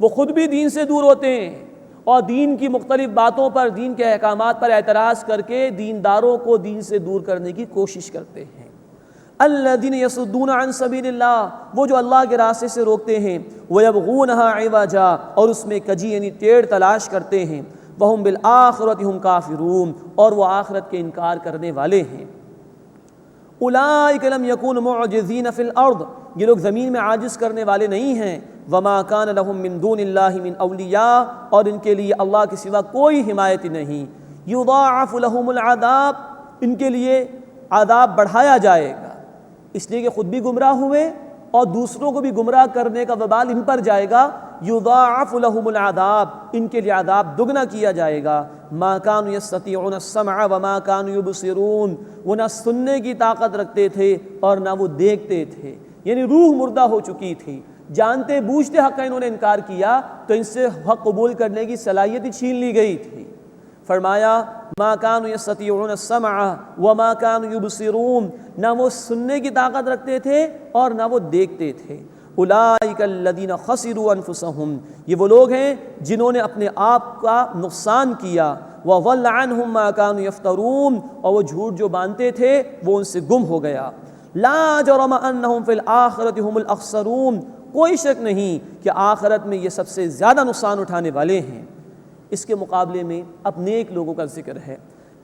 وہ خود بھی دین سے دور ہوتے ہیں اور دین کی مختلف باتوں پر، دین کے احکامات پر اعتراض کر کے دینداروں کو دین سے دور کرنے کی کوشش کرتے ہیں۔ الذین یصدون عن سبیل اللہ، وہ جو اللہ کے راستے سے روکتے ہیں، وَيَبْغُونَهَا عِوَجًا، اور اس میں کجی یعنی ٹیڑھ تلاش کرتے ہیں، وَهُمْ بِالْآخِرَةِ هُمْ کافرون، اور وہ آخرت کے انکار کرنے والے ہیں۔ اولئک لم یکونوا معجزین فی الارض، یہ لوگ زمین میں عاجز کرنے والے نہیں ہیں۔ وما کان لهم من دون اللہ من اولیاء، اور ان کے لیے اللہ کے سوا کوئی حمایتی نہیں۔ یضاعف لهم العذاب، ان کے لیے عذاب بڑھایا جائے گا، اس لیے کہ خود بھی گمراہ ہوئے اور دوسروں کو بھی گمراہ کرنے کا وبال ان پر جائے گا۔ یضاعف لهم العذاب، ان کے لیے عذاب دگنا کیا جائے گا۔ ما كانوا يستطيعون السمع وما كانوا يبصرون، وہ نہ سننے کی طاقت رکھتے تھے اور نہ وہ دیکھتے تھے، یعنی روح مردہ ہو چکی تھی، جانتے بوجھتے حق کا انہوں نے انکار کیا تو ان سے حق قبول کرنے کی صلاحیت ہی چھین لی گئی تھی۔ فرمایا ما كانوا يستطيعون السمع وما كانوا يبصرون، نہ وہ سننے کی طاقت رکھتے تھے اور نہ وہ دیکھتے تھے۔ اولئک الذین خسروا انفسهم، یہ وہ لوگ ہیں جنہوں نے اپنے آپ کا نقصان کیا۔ وضل عنهم ما كانوا يفترون، اور وہ جھوٹ جو باندھتے تھے وہ ان سے گم ہو گیا۔ لا جرم انهم في الاخرة هم الاخسرون، کوئی شک نہیں کہ آخرت میں یہ سب سے زیادہ نقصان اٹھانے والے ہیں۔ اس کے مقابلے میں اب نیک لوگوں کا ذکر ہے۔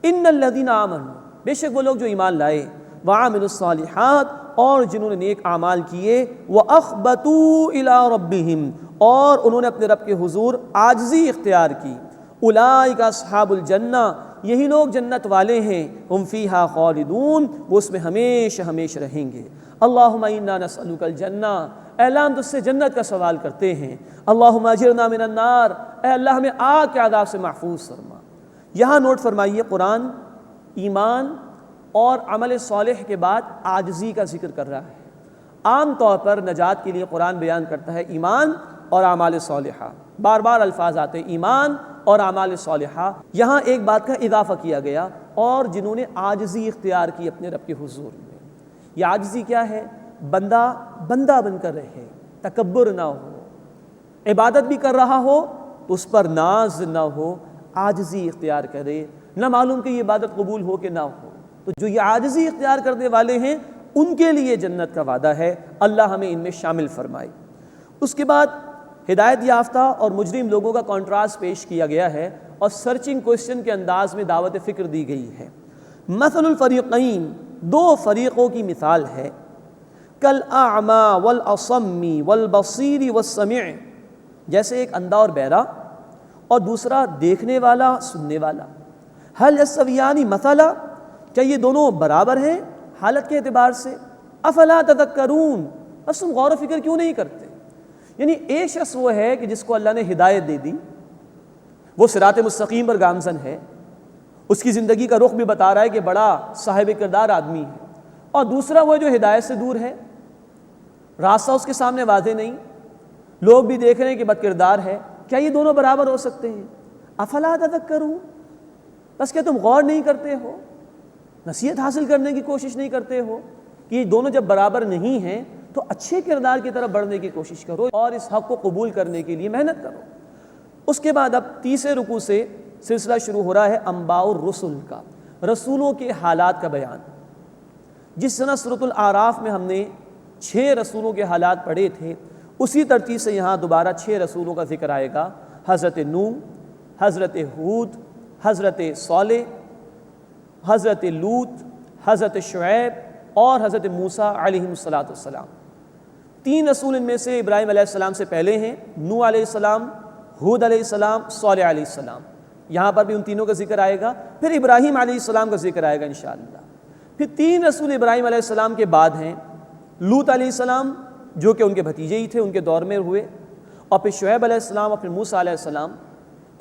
ان الذین آمنوا، بے شک وہ لوگ جو ایمان لائے، وعملوا الصالحات، اور جنہوں نے نیک اعمال کیے، وَأَخْبَتُوا إِلَىٰ رَبِّهِمْ، اور انہوں نے اپنے رب کے حضور عاجزی اختیار کی۔ اولئک اصحاب الجنہ، یہی لوگ جنت والے ہیں، ہم فیہا خالدون، وہ اس میں ہمیشہ ہمیشہ رہیں گے۔ اللہم انا نسألک الجنہ، اے اللہ ہم تجھ سے جنت کا سوال کرتے ہیں۔ اللہم اجرنا من النار، اے اللہ ہمیں آگ کے عذاب سے محفوظ فرما۔ یہاں نوٹ فرمائیے، قرآن ایمان اور عمل صالح کے بعد عاجزی کا ذکر کر رہا ہے۔ عام طور پر نجات کے لیے قرآن بیان کرتا ہے ایمان اور اعمال صالحہ، بار بار الفاظ آتے ہیں ایمان اور اعمال صالحہ۔ یہاں ایک بات کا اضافہ کیا گیا، اور جنہوں نے عاجزی اختیار کی اپنے رب کے حضور میں۔ یہ عاجزی کیا ہے؟ بندہ بن کر رہے، تکبر نہ ہو، عبادت بھی کر رہا ہو تو اس پر ناز نہ ہو، عاجزی اختیار کرے، نہ معلوم کہ یہ عبادت قبول ہو کہ نہ ہو۔ تو جو یہ عاجزی اختیار کرنے والے ہیں ان کے لیے جنت کا وعدہ ہے، اللہ ہمیں ان میں شامل فرمائے۔ اس کے بعد ہدایت یافتہ اور مجرم لوگوں کا کنٹراسٹ پیش کیا گیا ہے، اور سرچنگ کوشچن کے انداز میں دعوت فکر دی گئی ہے۔ مثل الفریقین، دو فریقوں کی مثال ہے، کالاعمی والاصم والبصیر والسمیع، جیسے ایک اندھا اور بہرا اور دوسرا دیکھنے والا سننے والا۔ هل یستویان مثلا، کیا یہ دونوں برابر ہیں حالت کے اعتبار سے؟ افلا تذکرون، بس تم غور و فکر کیوں نہیں کرتے؟ یعنی ایک شخص وہ ہے کہ جس کو اللہ نے ہدایت دے دی، وہ صراط مستقیم پر گامزن ہے، اس کی زندگی کا رخ بھی بتا رہا ہے کہ بڑا صاحب کردار آدمی ہے، اور دوسرا وہ جو ہدایت سے دور ہے، راستہ اس کے سامنے واضح نہیں، لوگ بھی دیکھ رہے ہیں کہ بد کردار ہے۔ کیا یہ دونوں برابر ہو سکتے ہیں؟ افلا تذکرون، بس کیا تم غور نہیں کرتے ہو، نصیحت حاصل کرنے کی کوشش نہیں کرتے ہو کہ یہ دونوں جب برابر نہیں ہیں تو اچھے کردار کی طرف بڑھنے کی کوشش کرو اور اس حق کو قبول کرنے کے لیے محنت کرو۔ اس کے بعد اب تیسرے رکوع سے سلسلہ شروع ہو رہا ہے انباء الرسل کا، رسولوں کے حالات کا بیان۔ جس طرح سورۃ الاعراف میں ہم نے 6 رسولوں کے حالات پڑھے تھے، اسی ترتیب سے یہاں دوبارہ 6 رسولوں کا ذکر آئے گا، حضرت نوح، حضرت ہود، حضرت صالح، حضرت لوط، حضرت شعیب اور حضرت موسیٰ علیہ السلام۔ 3 رسول ان میں سے ابراہیم علیہ السلام سے پہلے ہیں، نوح علیہ السلام، ہود علیہ السلام، صالح علیہ السلام۔ یہاں پر بھی ان تینوں کا ذکر آئے گا، پھر ابراہیم علیہ السلام کا ذکر آئے گا انشاءاللہ۔ پھر 3 رسول ابراہیم علیہ السلام کے بعد ہیں لوط علیہ السلام، جو کہ ان کے بھتیجے ہی تھے، ان کے دور میں ہوئے، اور پھر شعیب علیہ السلام اور پھر موسیٰ علیہ السلام۔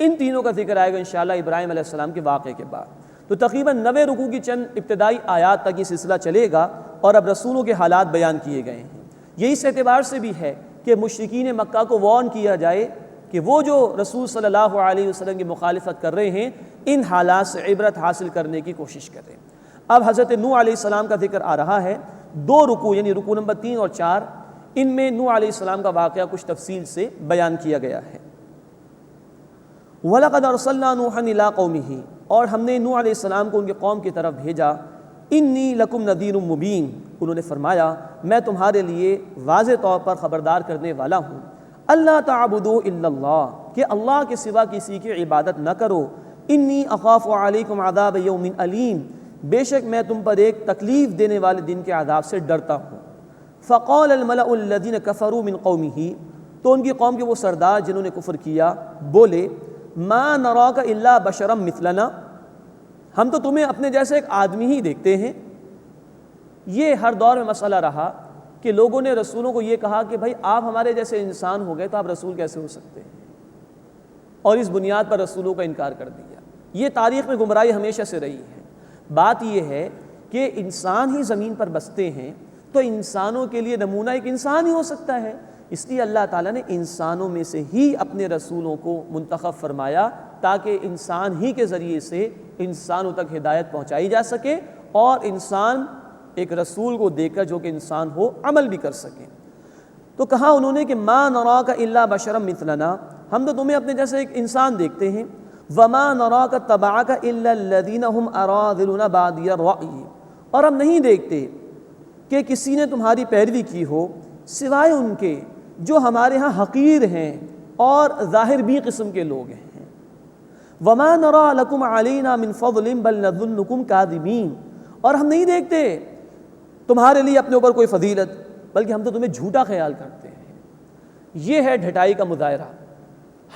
ان تینوں کا ذکر آئے گا انشاءاللہ ابراہیم علیہ السلام کے واقعے کے بعد۔ تو تقریباً 90 رکوع کی چند ابتدائی آیات تک یہ سلسلہ چلے گا، اور اب رسولوں کے حالات بیان کیے گئے ہیں۔ یہ اس اعتبار سے بھی ہے کہ مشرکین مکہ کو وارن کیا جائے کہ وہ جو رسول صلی اللہ علیہ وسلم کی مخالفت کر رہے ہیں، ان حالات سے عبرت حاصل کرنے کی کوشش کریں۔ اب حضرت نوح علیہ السلام کا ذکر آ رہا ہے، 2 رکوع یعنی رکوع نمبر 3 اور 4، ان میں نوح علیہ السلام کا واقعہ کچھ تفصیل سے بیان کیا گیا ہے۔ وَلَقَدْ أَرْسَلْنَا نُوحًا إِلَىٰ قَوْمِهِ، اور ہم نے نوح علیہ السلام کو ان کے قوم کی طرف بھیجا، انی لکم نذیر مبین، انہوں نے فرمایا میں تمہارے لیے واضح طور پر خبردار کرنے والا ہوں، اللہ تعبدوا الا اللہ، کہ اللہ کے سوا کسی کی عبادت نہ کرو، انی اخاف علیکم عذاب یوم علیم، بے شک میں تم پر ایک تکلیف دینے والے دن کے عذاب سے ڈرتا ہوں۔ فقال الملأ الذین کفروا من قومہ، تو ان کی قوم کے وہ سردار جنہوں نے کفر کیا بولے، ما نراک الا بشرا مثلنا، ہم تو تمہیں اپنے جیسے ایک آدمی ہی دیکھتے ہیں۔ یہ ہر دور میں مسئلہ رہا کہ لوگوں نے رسولوں کو یہ کہا کہ بھائی آپ ہمارے جیسے انسان ہو گئے تو آپ رسول کیسے ہو سکتے ہیں، اور اس بنیاد پر رسولوں کا انکار کر دیا۔ یہ تاریخ میں گمراہی ہمیشہ سے رہی ہے۔ بات یہ ہے کہ انسان ہی زمین پر بستے ہیں تو انسانوں کے لیے نمونہ ایک انسان ہی ہو سکتا ہے، اس لیے اللہ تعالیٰ نے انسانوں میں سے ہی اپنے رسولوں کو منتخب فرمایا تاکہ انسان ہی کے ذریعے سے انسانوں تک ہدایت پہنچائی جا سکے، اور انسان ایک رسول کو دیکھ کر جو کہ انسان ہو عمل بھی کر سکے۔ تو کہا انہوں نے کہ ما نراک الا بشرا مثلنا، ہم تو تمہیں اپنے جیسے ایک انسان دیکھتے ہیں، وما نراک اتبعک الا الذین هم اراذلنا بادی الرأی، اور ہم نہیں دیکھتے کہ کسی نے تمہاری پیروی کی ہو سوائے ان کے جو ہمارے ہاں حقیر ہیں اور ظاہر بھی قسم کے لوگ ہیں۔ وما نرى لكم علينا من فضل بل نظنكم كاذبين، اور ہم نہیں دیکھتے تمہارے لیے اپنے اوپر کوئی فضیلت، بلکہ ہم تو تمہیں جھوٹا خیال کرتے ہیں۔ یہ ہے ڈھٹائی کا مظاہرہ۔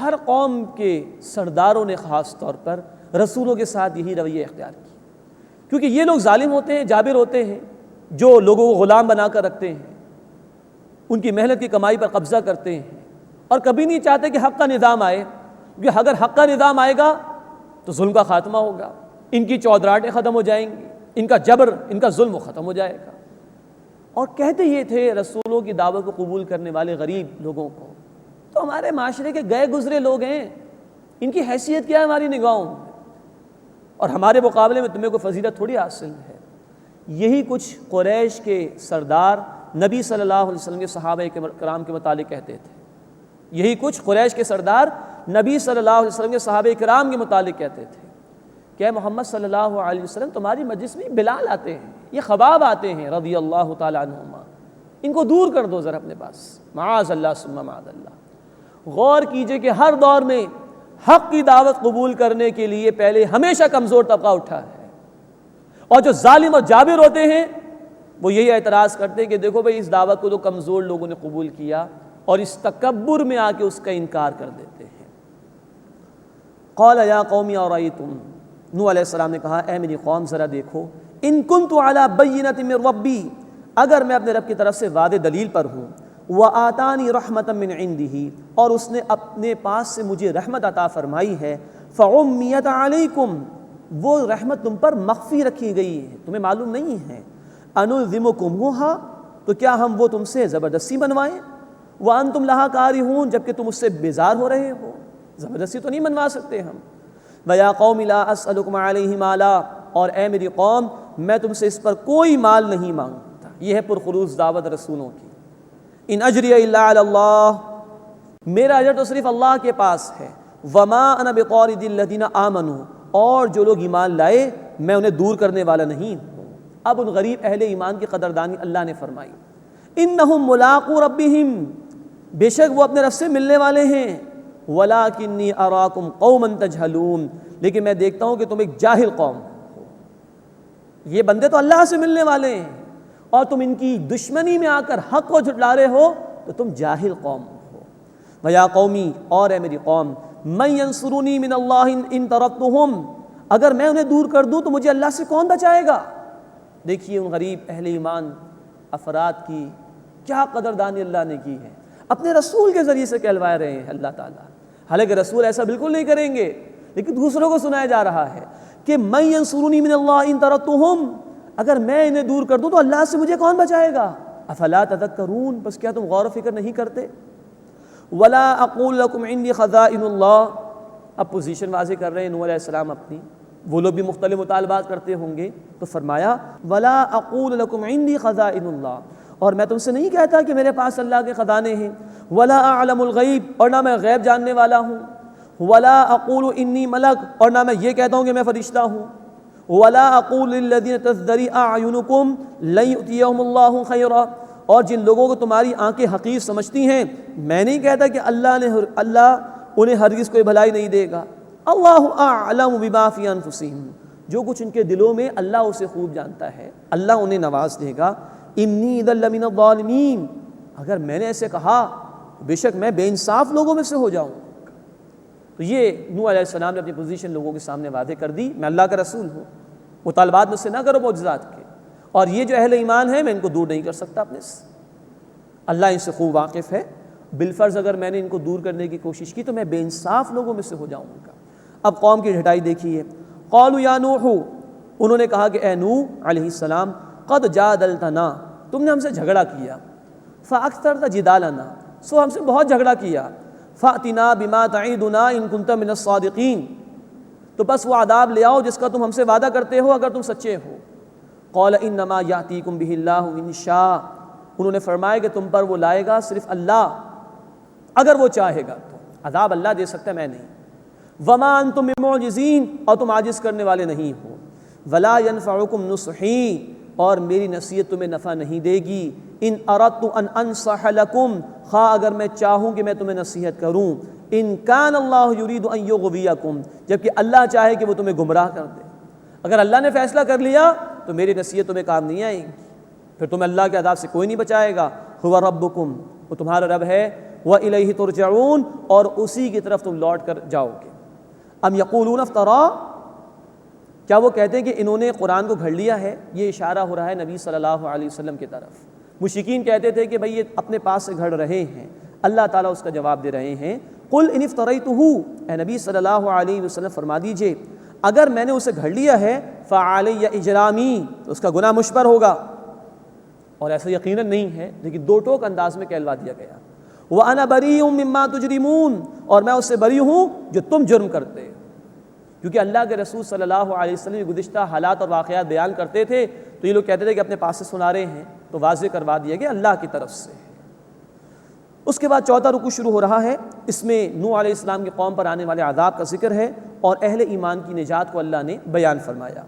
ہر قوم کے سرداروں نے خاص طور پر رسولوں کے ساتھ یہی رویہ اختیار کیا، کیونکہ یہ لوگ ظالم ہوتے ہیں، جابر ہوتے ہیں، جو لوگوں کو غلام بنا کر رکھتے ہیں، ان کی محنت کی کمائی پر قبضہ کرتے ہیں، اور کبھی نہیں چاہتے کہ حق کا نظام آئے، کیونکہ اگر حق کا نظام آئے گا تو ظلم کا خاتمہ ہوگا، ان کی چودراہٹیں ختم ہو جائیں گی، ان کا جبر، ان کا ظلم ختم ہو جائے گا۔ اور کہتے یہ تھے رسولوں کی دعوت کو قبول کرنے والے غریب لوگوں کو، تو ہمارے معاشرے کے گئے گزرے لوگ ہیں، ان کی حیثیت کیا ہے ہماری نگاہوں میں، اور ہمارے مقابلے میں تمہیں کوئی فضیلت تھوڑی حاصل ہے۔ یہی کچھ قریش کے سردار نبی صلی اللہ علیہ وسلم کے صحابہ کرام کے متعلق کہتے تھے، یہی کچھ قریش کے سردار نبی صلی اللہ علیہ وسلم کے صحابہ کرام کے متعلق کہتے تھے کہ اے محمد صلی اللہ علیہ وسلم، تمہاری مجلس میں بلال آتے ہیں، یہ خباب آتے ہیں رضی اللہ تعالی عنہما، ان کو دور کر دو ذرا اپنے پاس، معاذ اللہ ثم معاذ اللہ۔ غور کیجئے کہ ہر دور میں حق کی دعوت قبول کرنے کے لیے پہلے ہمیشہ کمزور طبقہ اٹھا ہے، اور جو ظالم اور جابر ہوتے ہیں وہ یہی اعتراض کرتے ہیں کہ دیکھو بھئی اس دعوت کو تو کمزور لوگوں نے قبول کیا، اور اس تکبر میں آ کے اس کا انکار کر دیتے ہیں۔ قال یا قوم ارایتم، نوح علیہ السلام نے کہا اے میری قوم ذرا دیکھو، ان کنت علی بینۃ من ربی، اگر میں اپنے رب کی طرف سے واضح دلیل پر ہوں، وآتانی رحمۃ من عندہ، اور اس نے اپنے پاس سے مجھے رحمت عطا فرمائی ہے، فعمیت علیکم، وہ رحمت تم پر مخفی رکھی گئی ہے، تمہیں معلوم نہیں ہے، انلزمکموہا، تو کیا ہم وہ تم سے زبردستی بنوائیں، وانتم لہا کارہون، جبکہ تم اس سے بیزار ہو رہے ہو، زبردستی تو نہیں بنوا سکتے ہم۔ وَيَا قَوْمِ لَا أَسْأَلُكُمْ عَلَيْهِ مَالًا، اور اے میری قوم میں تم سے اس پر کوئی مال نہیں مانگتا۔ یہ ہے پرخلوص دعوت رسولوں کی۔ ان اجری الا علی اللہ، میرا اجر تو صرف اللہ کے پاس ہے۔ وما انا بطارد الذین آمنوا، اور جو لوگ ایمان لائے میں انہیں دور کرنے والا نہیں ہوں۔ اب ان غریب اہل ایمان کی قدردانی اللہ نے فرمائی۔ انہم ملاقو ربہم، بے شک وہ اپنے رب سے ملنے والے ہیں۔ وَلَٰكِنِّي أَرَاكُمْ قَوْمًا تَجْهَلُونَ، لیکن میں دیکھتا ہوں کہ تم ایک جاہل قوم ہو۔ یہ بندے تو اللہ سے ملنے والے ہیں، اور تم ان کی دشمنی میں آ کر حق کو جھٹلا رہے ہو، تو تم جاہل قوم ہو۔ وَيَا قَوْمِي، اور اے میری قوم، مَن يَنصُرُنِي مِنَ اللَّهِ إِن تَرَكْتُهُمْ، اگر میں انہیں دور کر دوں تو مجھے اللہ سے کون بچائے گا؟ دیکھیے ان غریب اہل ایمان افراد کی کیا قدردانی اللہ نے کی ہے، اپنے رسول کے ذریعے سے کہلوائے رہے ہیں اللہ تعالیٰ۔ حالانکہ رسول ایسا بالکل نہیں کریں گے، لیکن دوسروں کو سنایا جا رہا ہے کہ مَن يَنصُرُنِي مِنَ اللَّهِ إِن تَرَكْتُهُمْ، اگر میں انہیں دور کر دوں تو اللہ سے مجھے کون بچائے گا؟ افلا تذکرون، بس کیا تم غور و فکر نہیں کرتے؟ وَلَا أَقُولُ لَكُمْ عِنْدِي خَزَائِنُ اللَّهِ، اب پوزیشن واضح کر رہے ہیں نوح علیہ السلام اپنی، وہ لوگ بھی مختلف مطالبات کرتے ہوں گے، تو فرمایا وَلَا أَقُولُ لَكُمْ عِنْدِي خَزَائِنُ اللَّهِ، اور میں تم سے نہیں کہتا کہ میرے پاس اللہ کے خزانے ہیں، وَلَا أَعْلَمُ الْغَيْبَ، اور نہ میں غیب جاننے والا ہوں، وَلَا أَقُولُ إِنِّي مَلَكٌ، اور نہ میں یہ کہتا ہوں کہ میں فرشتہ ہوں، وَلَا أَقُولُ لِلَّذِينَ تَزْدَرِي أَعْيُنُكُمْ لَن يُؤْتِيَهُمُ اللَّهُ خَيْرًا، اور جن لوگوں کو تمہاری آنکھیں حقیر سمجھتی ہیں میں نہیں کہتا کہ اللہ انہیں ہرگز کوئی بھلائی نہیں دے گا۔ اللہ اعلم بما فی انفسہم، جو کچھ ان کے دلوں میں اللہ اسے خوب جانتا ہے، اللہ انہیں نواز دے گا۔ انی اذا لمن الظالمین، اگر میں نے ایسے کہا بے شک میں بے انصاف لوگوں میں سے ہو جاؤں۔ تو یہ نوح علیہ السلام نے اپنی پوزیشن لوگوں کے سامنے واضح کر دی، میں اللہ کا رسول ہوں، مطالبات مجھ سے نہ کرو معجزات کے، اور یہ جو اہل ایمان ہے میں ان کو دور نہیں کر سکتا اپنے سے، اللہ ان سے خوب واقف ہے، بالفرض اگر میں نے ان کو دور کرنے کی کوشش کی تو میں بے انصاف لوگوں میں سے ہو جاؤں گا۔ اب قوم کی ڈھٹائی دیکھیے، قالوا یا نوح، انہوں نے کہا کہ اے نوح علیہ السلام، قد جادلتنا، تم نے ہم سے جھگڑا کیا، فاکثرت جدالنا، سو ہم سے بہت جھگڑا کیا، فاتنا بما تعیدنا ان کنت من الصادقین، تو بس وہ عذاب لے آؤ جس کا تم ہم سے وعدہ کرتے ہو اگر تم سچے ہو۔ قال انما یاتیکم بہ اللہ ان شاء، انہوں نے فرمایا کہ تم پر وہ لائے گا صرف اللہ اگر وہ چاہے گا، تو عذاب اللہ دے سکتا ہے میں نہیں۔ وما انتم بمعجزین، اور تم عاجز کرنے والے نہیں ہو۔ ولا ینفعکم نصحی، اور میری نصیحت تمہیں نفع نہیں دے گی۔ ان اردت ان انصح لکم، خواہ اگر میں چاہوں کہ میں تمہیں نصیحت کروں۔ ان کان اللہ یرید ان یغویکم، جبکہ اللہ چاہے کہ وہ تمہیں گمراہ کر دے۔ اگر اللہ نے فیصلہ کر لیا تو میری نصیحت تمہیں کام نہیں آئے گی، پھر تمہیں اللہ کے عذاب سے کوئی نہیں بچائے گا۔ هو ربکم، وہ تمہارا رب ہے، وَإِلَيْهِ ترجعون، اور اسی کی طرف تم لوٹ کر جاؤ گے۔ ام یقولون افترا، کیا وہ کہتے ہیں کہ انہوں نے قرآن کو گھڑ لیا ہے؟ یہ اشارہ ہو رہا ہے نبی صلی اللہ علیہ وسلم کی طرف۔ مشرکین کہتے تھے کہ بھئی یہ اپنے پاس سے گھڑ رہے ہیں، اللہ تعالیٰ اس کا جواب دے رہے ہیں قل ان افتریتہ، اے نبی صلی اللہ علیہ وسلم فرما دیجئے اگر میں نے اسے گھڑ لیا ہے فعلی اجرامی، تو اس کا گناہ مجھ پر ہوگا، اور ایسا یقیناً نہیں ہے، لیکن دو ٹوک انداز میں کہلوا دیا گیا۔ وَأَنَا بَرِيءٌ مِّمَّا تُجْرِمُونَ، اور میں اس سے بری ہوں جو تم جرم کرتے ہو، کیونکہ اللہ کے رسول صلی اللہ علیہ وسلم گزشتہ حالات اور واقعات بیان کرتے تھے تو یہ لوگ کہتے تھے کہ اپنے پاس سے سنا رہے ہیں، تو واضح کروا دیا گیا اللہ کی طرف سے۔ اس کے بعد چوتھا رکوع شروع ہو رہا ہے، اس میں نوح علیہ السلام کی قوم پر آنے والے عذاب کا ذکر ہے اور اہل ایمان کی نجات کو اللہ نے بیان فرمایا۔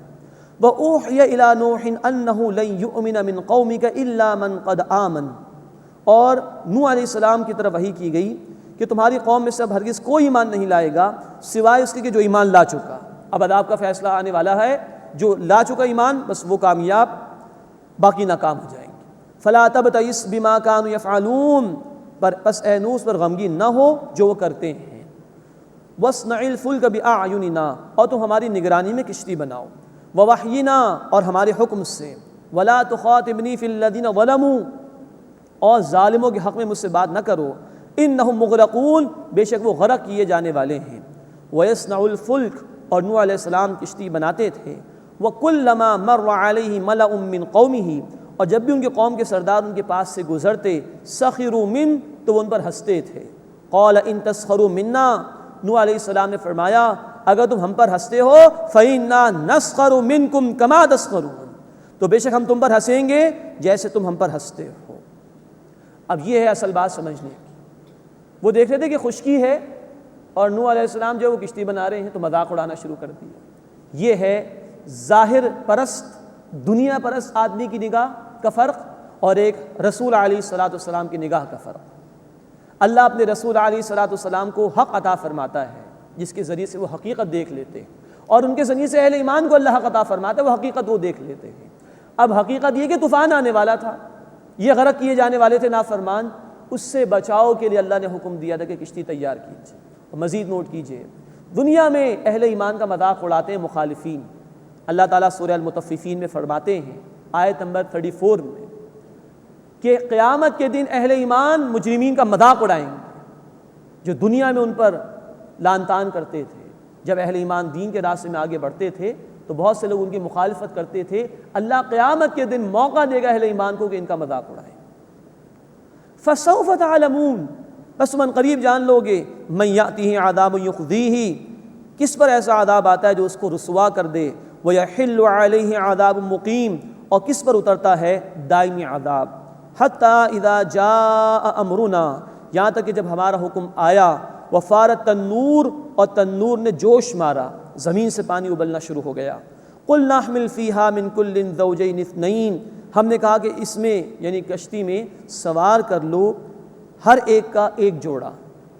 وَأُوحِيَ إِلَىٰ نُوحٍ أَنَّهُ لَن يُؤْمِنَ مِن قَوْمِكَ إِلَّا مَن قَدْ آمَنَ، اور نوح علیہ السلام کی طرف وحی کی گئی کہ تمہاری قوم میں سے اب ہرگز کوئی ایمان نہیں لائے گا سوائے اس کے کہ جو ایمان لا چکا۔ اب عذاب کا فیصلہ آنے والا ہے، جو لا چکا ایمان بس وہ کامیاب، باقی ناکام ہو جائیں گے۔ فَلَا تَبْتَئِسْ بِمَا كَانُوا يَفْعَلُونَ، بس اے نوح اس پر غمگین نہ ہو جو وہ کرتے ہیں۔ وَاصْنَعِ الْفُلْكَ بِأَعْيُنِنَا، اور تم ہماری نگرانی میں کشتی بناؤ، وَوَحْيِنَا، اور ہمارے حکم سے، وَلَا تُخَاطِبْنِي فِي الَّذِينَ ظَلَمُوا، اور ظالموں کے حق میں مجھ سے بات نہ کرو، إِنَّهُمْ مُغْرَقُونَ، بے شک وہ غرق کیے جانے والے ہیں۔ وَيَصْنَعُ الْفُلْكَ، اور نوح علیہ السلام کشتی بناتے تھے۔ وَكُلَّمَا مَرَّ عَلَيْهِ مَلَأٌ مِّن قَوْمِهِ، اور جب بھی ان کے قوم کے سردار ان کے پاس سے گزرتے، سخروا من، تو وہ ان پر ہنستے تھے۔ قال ان تسخروا منا، نوح علیہ السلام نے فرمایا اگر تم ہم پر ہنستے ہو فإنا نسخر منکم کما تسخرون، تو بے شک ہم تم پر ہنسیں گے جیسے تم ہم پر ہنستے ہو۔ اب یہ ہے اصل بات سمجھنے کی۔ وہ دیکھ رہے تھے کہ خشکی ہے اور نوح علیہ السلام جو وہ کشتی بنا رہے ہیں تو مذاق اڑانا شروع کر دیا۔ یہ ہے ظاہر پرست، دنیا پرست آدمی کی نگاہ کا فرق اور ایک رسول علیہ الصلوۃ والسلام کی نگاہ کا فرق۔ اللہ اپنے رسول علیہ الصلوۃ والسلام کو حق عطا فرماتا ہے جس کے ذریعے سے وہ حقیقت دیکھ لیتے ہیں، اور ان کے ذریعے سے اہل ایمان کو اللہ حق عطا فرماتا ہے، وہ حقیقت وہ دیکھ لیتے ہیں۔ اب حقیقت یہ کہ طوفان آنے والا تھا، یہ غرق کیے جانے والے تھے نافرمان، اس سے بچاؤ کے لیے اللہ نے حکم دیا تھا کہ کشتی تیار کیجیے۔ مزید نوٹ کیجیے، دنیا میں اہل ایمان کا مذاق اڑاتے ہیں مخالفین۔ اللہ تعالیٰ سورہ المطففین میں فرماتے ہیں آیت نمبر 34 میں کہ قیامت کے دن اہل ایمان مجرمین کا مذاق اڑائیں گے جو دنیا میں ان پر لعن طعن کرتے تھے۔ جب اہل ایمان دین کے راستے میں آگے بڑھتے تھے تو بہت سے لوگ ان کی مخالفت کرتے تھے، اللہ قیامت کے دن موقع دے گا اہل ایمان کو کہ ان کا مذاق اڑائیں۔ فَسَوْفَ تَعْلَمُونَ، بس من قریب جان لو گے، مَن یَأْتِهِ عَذَابٌ یُخْزِیہِ، کس پر ایسا عذاب آتا ہے جو اس کو رسوا کر دے، وَيَحِلُّ عَلَيْهِ عَذَابٌ مُقِيمٌ، اور کس پر اترتا ہے دائمی عذاب۔ حَتَّى إِذَا جَاءَ أَمْرُنَا، یہاں تک کہ جب ہمارا حکم آیا، وَفَارَ التَّنُّورُ، اور تنور نے جوش مارا، زمین سے پانی ابلنا شروع ہو گیا۔ قُلْنَا احْمِلْ فِيهَا مِن كُلٍّ زَوْجَيْنِ اثْنَيْنِ، ہم نے کہا کہ اس میں یعنی کشتی میں سوار کر لو ہر ایک کا ایک جوڑا،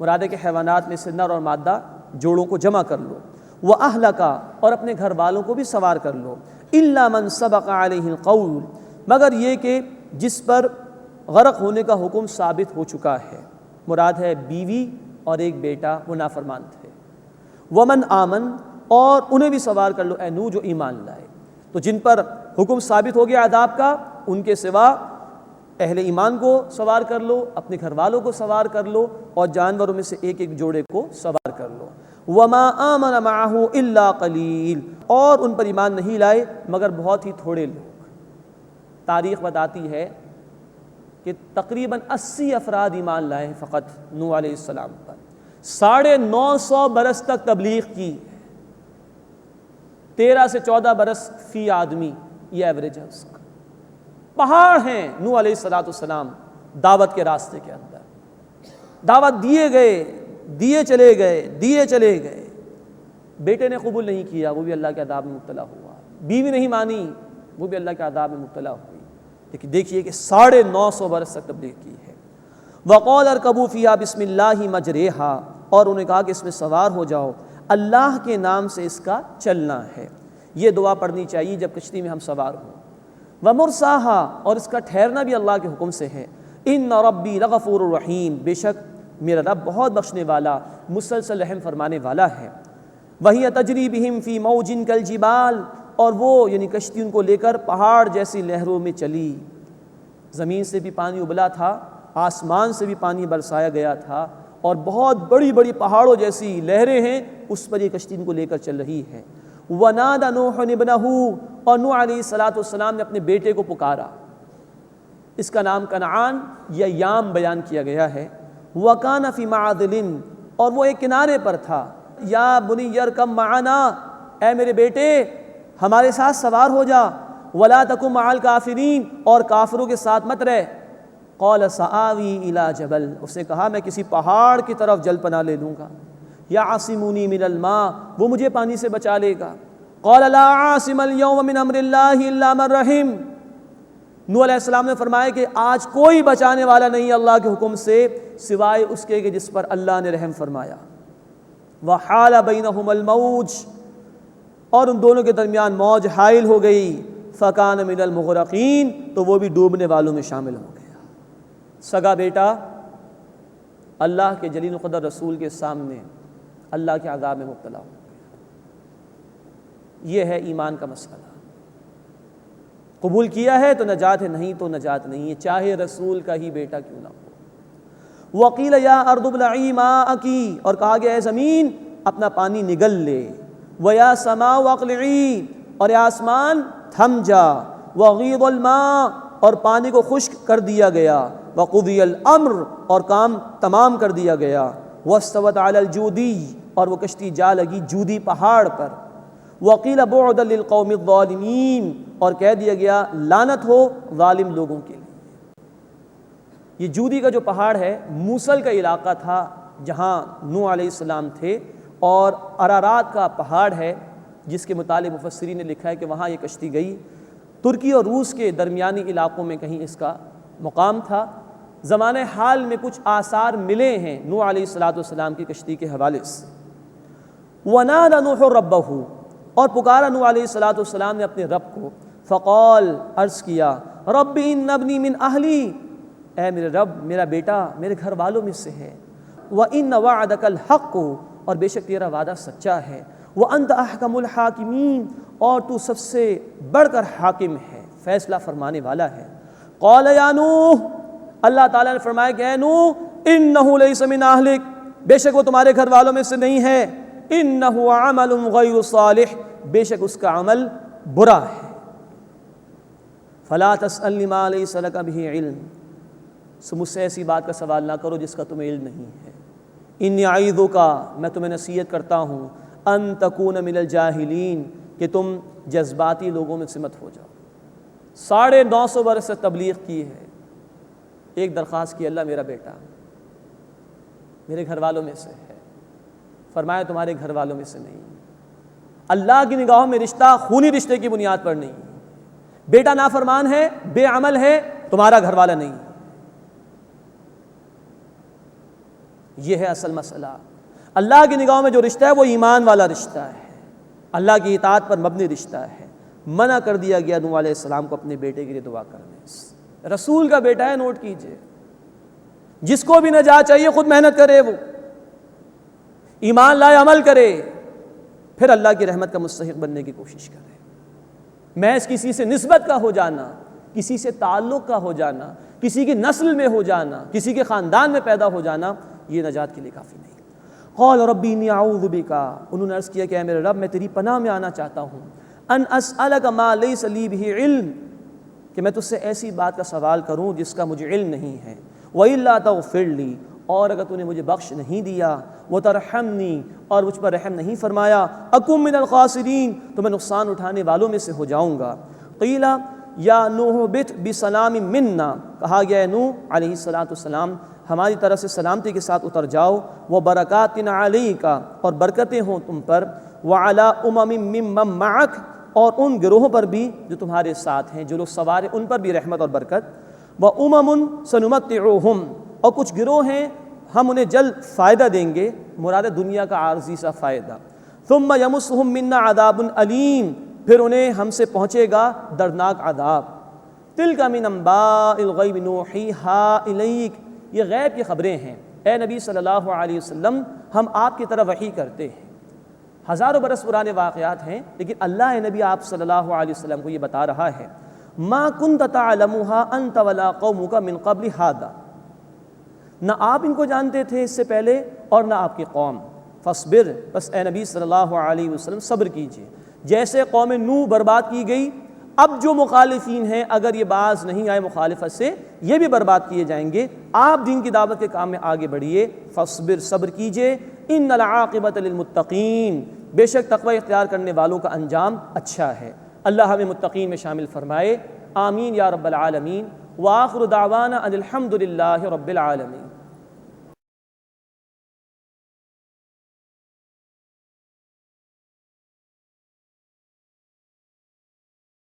مراد ہے کہ حیوانات میں سے نر اور مادہ جوڑوں کو جمع کر لو۔ وَأَهْلَكَ، اور اپنے گھر والوں کو بھی سوار کر لو۔ إِلَّا مَنْ سَبَقَ عَلَيْهِ الْقَوْلُ، مگر یہ کہ جس پر غرق ہونے کا حکم ثابت ہو چکا ہے، مراد ہے بیوی اور ایک بیٹا، وہ نافرمان تھے۔ وَمَنْ آمَن، اور انہیں بھی سوار کر لو اے نوح جو ایمان لائے۔ تو جن پر حکم ثابت ہو گیا عذاب کا، ان کے سوا اہل ایمان کو سوار کر لو، اپنے گھر والوں کو سوار کر لو، اور جانوروں میں سے ایک ایک جوڑے کو سوار کر لو۔ وَمَا آمَنَ مَعَهُ إِلَّا قَلِيلٌ، اور ان پر ایمان نہیں لائے مگر بہت ہی تھوڑے لوگ۔ تاریخ بتاتی ہے کہ تقریباً 80 افراد ایمان لائے ہیں فقط نوح علیہ السلام پر۔ 950 برس تک تبلیغ کی، 13 سے 14 برس فی آدمی، یہ ایوریج ہے اس کا۔ پہاڑ ہیں نوح علیہ السلام دعوت کے راستے کے اندر، دعوت دیے چلے گئے، بیٹے نے قبول نہیں کیا، وہ بھی اللہ کے عذاب میں مبتلا ہوا، بیوی نہیں مانی، وہ بھی اللہ کے عذاب میں مبتلا ہوئی۔ لیکن دیکھیے کہ 950 برس تک تبلیغ کی ہے۔ وَقَالَ ارْكَبُوا فِيهَا بِسْمِ اللَّهِ مَجْرَاهَا، اور انہیں کہا کہ اس میں سوار ہو جاؤ، اللہ کے نام سے اس کا چلنا ہے۔ یہ دعا پڑھنی چاہیے جب کشتی میں ہم سوار ہوں۔ وَمُرْسَاهَا، اور اس کا ٹھہرنا بھی اللہ کے حکم سے ہے۔ إِنَّ رَبِّي لَغَفُورٌ رَحِيمٌ، بے شک میرا رب بہت بخشنے والا، مسلسل رحم فرمانے والا ہے۔ وہی تجری بہم فی موج کالجبال، اور وہ یعنی کشتی ان کو لے کر پہاڑ جیسی لہروں میں چلی۔ زمین سے بھی پانی ابلا تھا، آسمان سے بھی پانی برسایا گیا تھا، اور بہت بڑی بڑی پہاڑوں جیسی لہریں ہیں، اس پر یہ کشتی ان کو لے کر چل رہی ہے۔ وَنَادَ نُوحٌ ابْنَهُ، اور نوح علیہ السلام نے اپنے بیٹے کو پکارا، اس کا نام کنعان یا یام بیان کیا گیا ہے۔ وَكَانَ فِي مَعْدِلٍ، اور وہ ایک کنارے پر تھا۔ یا بنی ارکب معنا، اے میرے بیٹے ہمارے ساتھ سوار ہو جا۔ وَلَا تَكُن مَعَ الْكَافِرِينَ، اور کافروں کے ساتھ مت رہ۔ قَالَ سَآوِي إِلَى جَبَلٍ، اس نے کہا میں کسی پہاڑ کی طرف جل پناہ لے لوں گا۔ يَعْصِمُنِي مِنَ الْمَاءِ، وہ مجھے پانی سے بچا لے گا۔ قَالَ لَا عَاصِمَ الْيَوْمَ مِنْ أَمْرِ اللَّهِ إِلَّا مَنْ رَحِمَ، نوح علیہ السلام نے فرمایا کہ آج کوئی بچانے والا نہیں اللہ کے حکم سے سوائے اس کے کہ جس پر اللہ نے رحم فرمایا۔ وَحَالَ بَيْنَهُمَ الْمَوْجُ، اور ان دونوں کے درمیان موج حائل ہو گئی۔ فَكَانَ مِنَ الْمُغْرَقِينَ، تو وہ بھی ڈوبنے والوں میں شامل ہو گیا۔ سگا بیٹا اللہ کے جلیل القدر رسول کے سامنے اللہ کے عذاب میں مبتلا ہو گیا۔ یہ ہے ایمان کا مسئلہ، قبول کیا ہے تو نجات ہے، نہیں تو نجات نہیں ہے، چاہے رسول کا ہی بیٹا کیوں نہ ہو۔ وَقِيلَ يَا أَرْضُ ابْلَعِي مَاءَكِ، اور کہا گیا ہے زمین اپنا پانی نگل لے۔ وَيَا سَمَاءُ أَقْلِعِي، اور اے آسمان تھم جا۔ وَغِيضَ الْمَاءُ، اور پانی کو خشک کر دیا گیا۔ وَقُضِيَ الْأَمْرُ، اور کام تمام کر دیا گیا۔ وَاسْتَوَتْ عَلَى الْجُودِيِّ، اور وہ کشتی جا لگی جودی پہاڑ پر۔ وَقِيلَ بُعْدًا لِلْقَوْمِ الظَّالِمِينَ، اور کہہ دیا گیا لعنت ہو ظالم لوگوں کے لیے۔ یہ جودی کا جو پہاڑ ہے موصل کا علاقہ تھا جہاں نوح علیہ السلام تھے، اور ارارات کا پہاڑ ہے جس کے متعلق مفسرین نے لکھا ہے کہ وہاں یہ کشتی گئی۔ ترکی اور روس کے درمیانی علاقوں میں کہیں اس کا مقام تھا۔ زمانہ حال میں کچھ آثار ملے ہیں نوح علیہ السلام کی کشتی کے حوالے سے۔ وَنَادَ نُوحٌ رَبَّهُ، اور پکارا نوح علیہ السلام نے اپنے رب کو۔ فقال، عرض کیا، رب ان ابنی من اہلی، اے میرے رب میرا بیٹا میرے گھر والوں میں سے ہے۔ وَإِنَّ وَعْدَكَ الْحَقُّ، اور بے شک تیرا وعدہ سچا ہے۔ وَأَنْتَ أَحْكَمُ الْحَاكِمِينَ، اور تو سب سے بڑھ کر حاکم ہے، فیصلہ فرمانے والا ہے۔ قال یا نوح، اللہ تعالیٰ نے فرمایا کہ اے نوح، إِنَّهُ لَيْسَ مِنْ أَهْلِكَ، بے شک وہ تمہارے گھر والوں میں سے نہیں ہے۔ إِنَّهُ عَمَلٌ غَيْرُ صَالِحٍ، بے شک اس کا عمل برا ہے۔ فَلَا تَسْأَلْنِ مَا لَيْسَ لَكَ بِهِ عِلْمٌ، سو مجھ سے ایسی بات کا سوال نہ کرو جس کا تمہیں علم نہیں ہے۔ انی اعیذک، میں تمہیں نصیحت کرتا ہوں، ان تکون من الجاہلین، کہ تم جذباتی لوگوں میں سے مت ہو جاؤ۔ 950 برس سے تبلیغ کی ہے، ایک درخواست کی، اللہ میرا بیٹا میرے گھر والوں میں سے ہے، فرمایا تمہارے گھر والوں میں سے نہیں۔ اللہ کی نگاہوں میں رشتہ خونی رشتے کی بنیاد پر نہیں، بیٹا نافرمان ہے، بے عمل ہے، تمہارا گھر والا نہیں۔ یہ ہے اصل مسئلہ۔ اللہ کی نگاہوں میں جو رشتہ ہے وہ ایمان والا رشتہ ہے، اللہ کی اطاعت پر مبنی رشتہ ہے۔ منع کر دیا گیا نوح علیہ السلام کو اپنے بیٹے کے لیے دعا کرنے سے۔ رسول کا بیٹا ہے، نوٹ کیجئے، جس کو بھی نجات چاہیے خود محنت کرے، وہ ایمان لائے، عمل کرے، پھر اللہ کی رحمت کا مستحق بننے کی کوشش کرے۔ محض کسی سے نسبت کا ہو جانا، کسی سے تعلق کا ہو جانا، کسی کی نسل میں ہو جانا، کسی کے خاندان میں پیدا ہو جانا، یہ نجات کے لیے کافی نہیں۔ قال ربی انی اعوذ بک، انہوں نے عرض کیا کہ اے میرے رب میں تیری پناہ میں آنا چاہتا ہوں، ان اسألک ما لیس لی بہ علم، کہ میں تجھ سے ایسی بات کا سوال کروں جس کا مجھے علم نہیں ہے۔ وَإِلَّا تَغْفِرْ لِي، اور اگر تو نے مجھے بخش نہیں دیا، وَتَرْحَمْنِي، اور مجھ پر رحم نہیں فرمایا، أَكُن مِّنَ الْخَاسِرِينَ، تو میں نقصان اٹھانے والوں میں سے ہو جاؤں گا۔ قیل یا نوح بت بسلام منا، کہا گیا ہے نوح علیہ السلام ہماری طرف سے سلامتی کے ساتھ اتر جاؤ، وبرکات علیک، اور برکتیں ہوں تم پر، وعلی امم ممن معک، اور ان گروہوں پر بھی جو تمہارے ساتھ ہیں، جو لوگ سوار ہیں ان پر بھی رحمت اور برکت، وامم سنمتعہم، اور کچھ گروہ ہیں ہم انہیں جلد فائدہ دیں گے، مراد دنیا کا عارضی سا فائدہ، ثم یمسہم منا عذاب علیم، پھر انہیں ہم سے پہنچے گا دردناک عذاب۔ تلک من انباء الغیب نوحیہا الیک، یہ غیب کی خبریں ہیں اے نبی صلی اللہ علیہ وسلم، ہم آپ کی طرف وحی کرتے ہیں۔ ہزاروں برس پرانے واقعات ہیں، لیکن اللہ نبی آپ صلی اللہ علیہ وسلم کو یہ بتا رہا ہے ما کنت تعلمها انت ولا قومك من قبل هذا، نہ آپ ان کو جانتے تھے اس سے پہلے اور نہ آپ کی قوم، فاصبر، بس اے نبی صلی اللہ علیہ وسلم صبر کیجئے۔ جیسے قوم نوح برباد کی گئی، اب جو مخالفین ہیں اگر یہ باز نہیں آئے مخالفت سے، یہ بھی برباد کیے جائیں گے۔ آپ دین کی دعوت کے کام میں آگے بڑھیے، فاصبر، صبر کیجئے، ان العاقبۃ للمتقین، بے شک تقوی اختیار کرنے والوں کا انجام اچھا ہے۔ اللہ ہمیں متقین میں شامل فرمائے، آمین یا رب العالمین۔ وآخر دعوانا ان الحمد للہ رب العالمین۔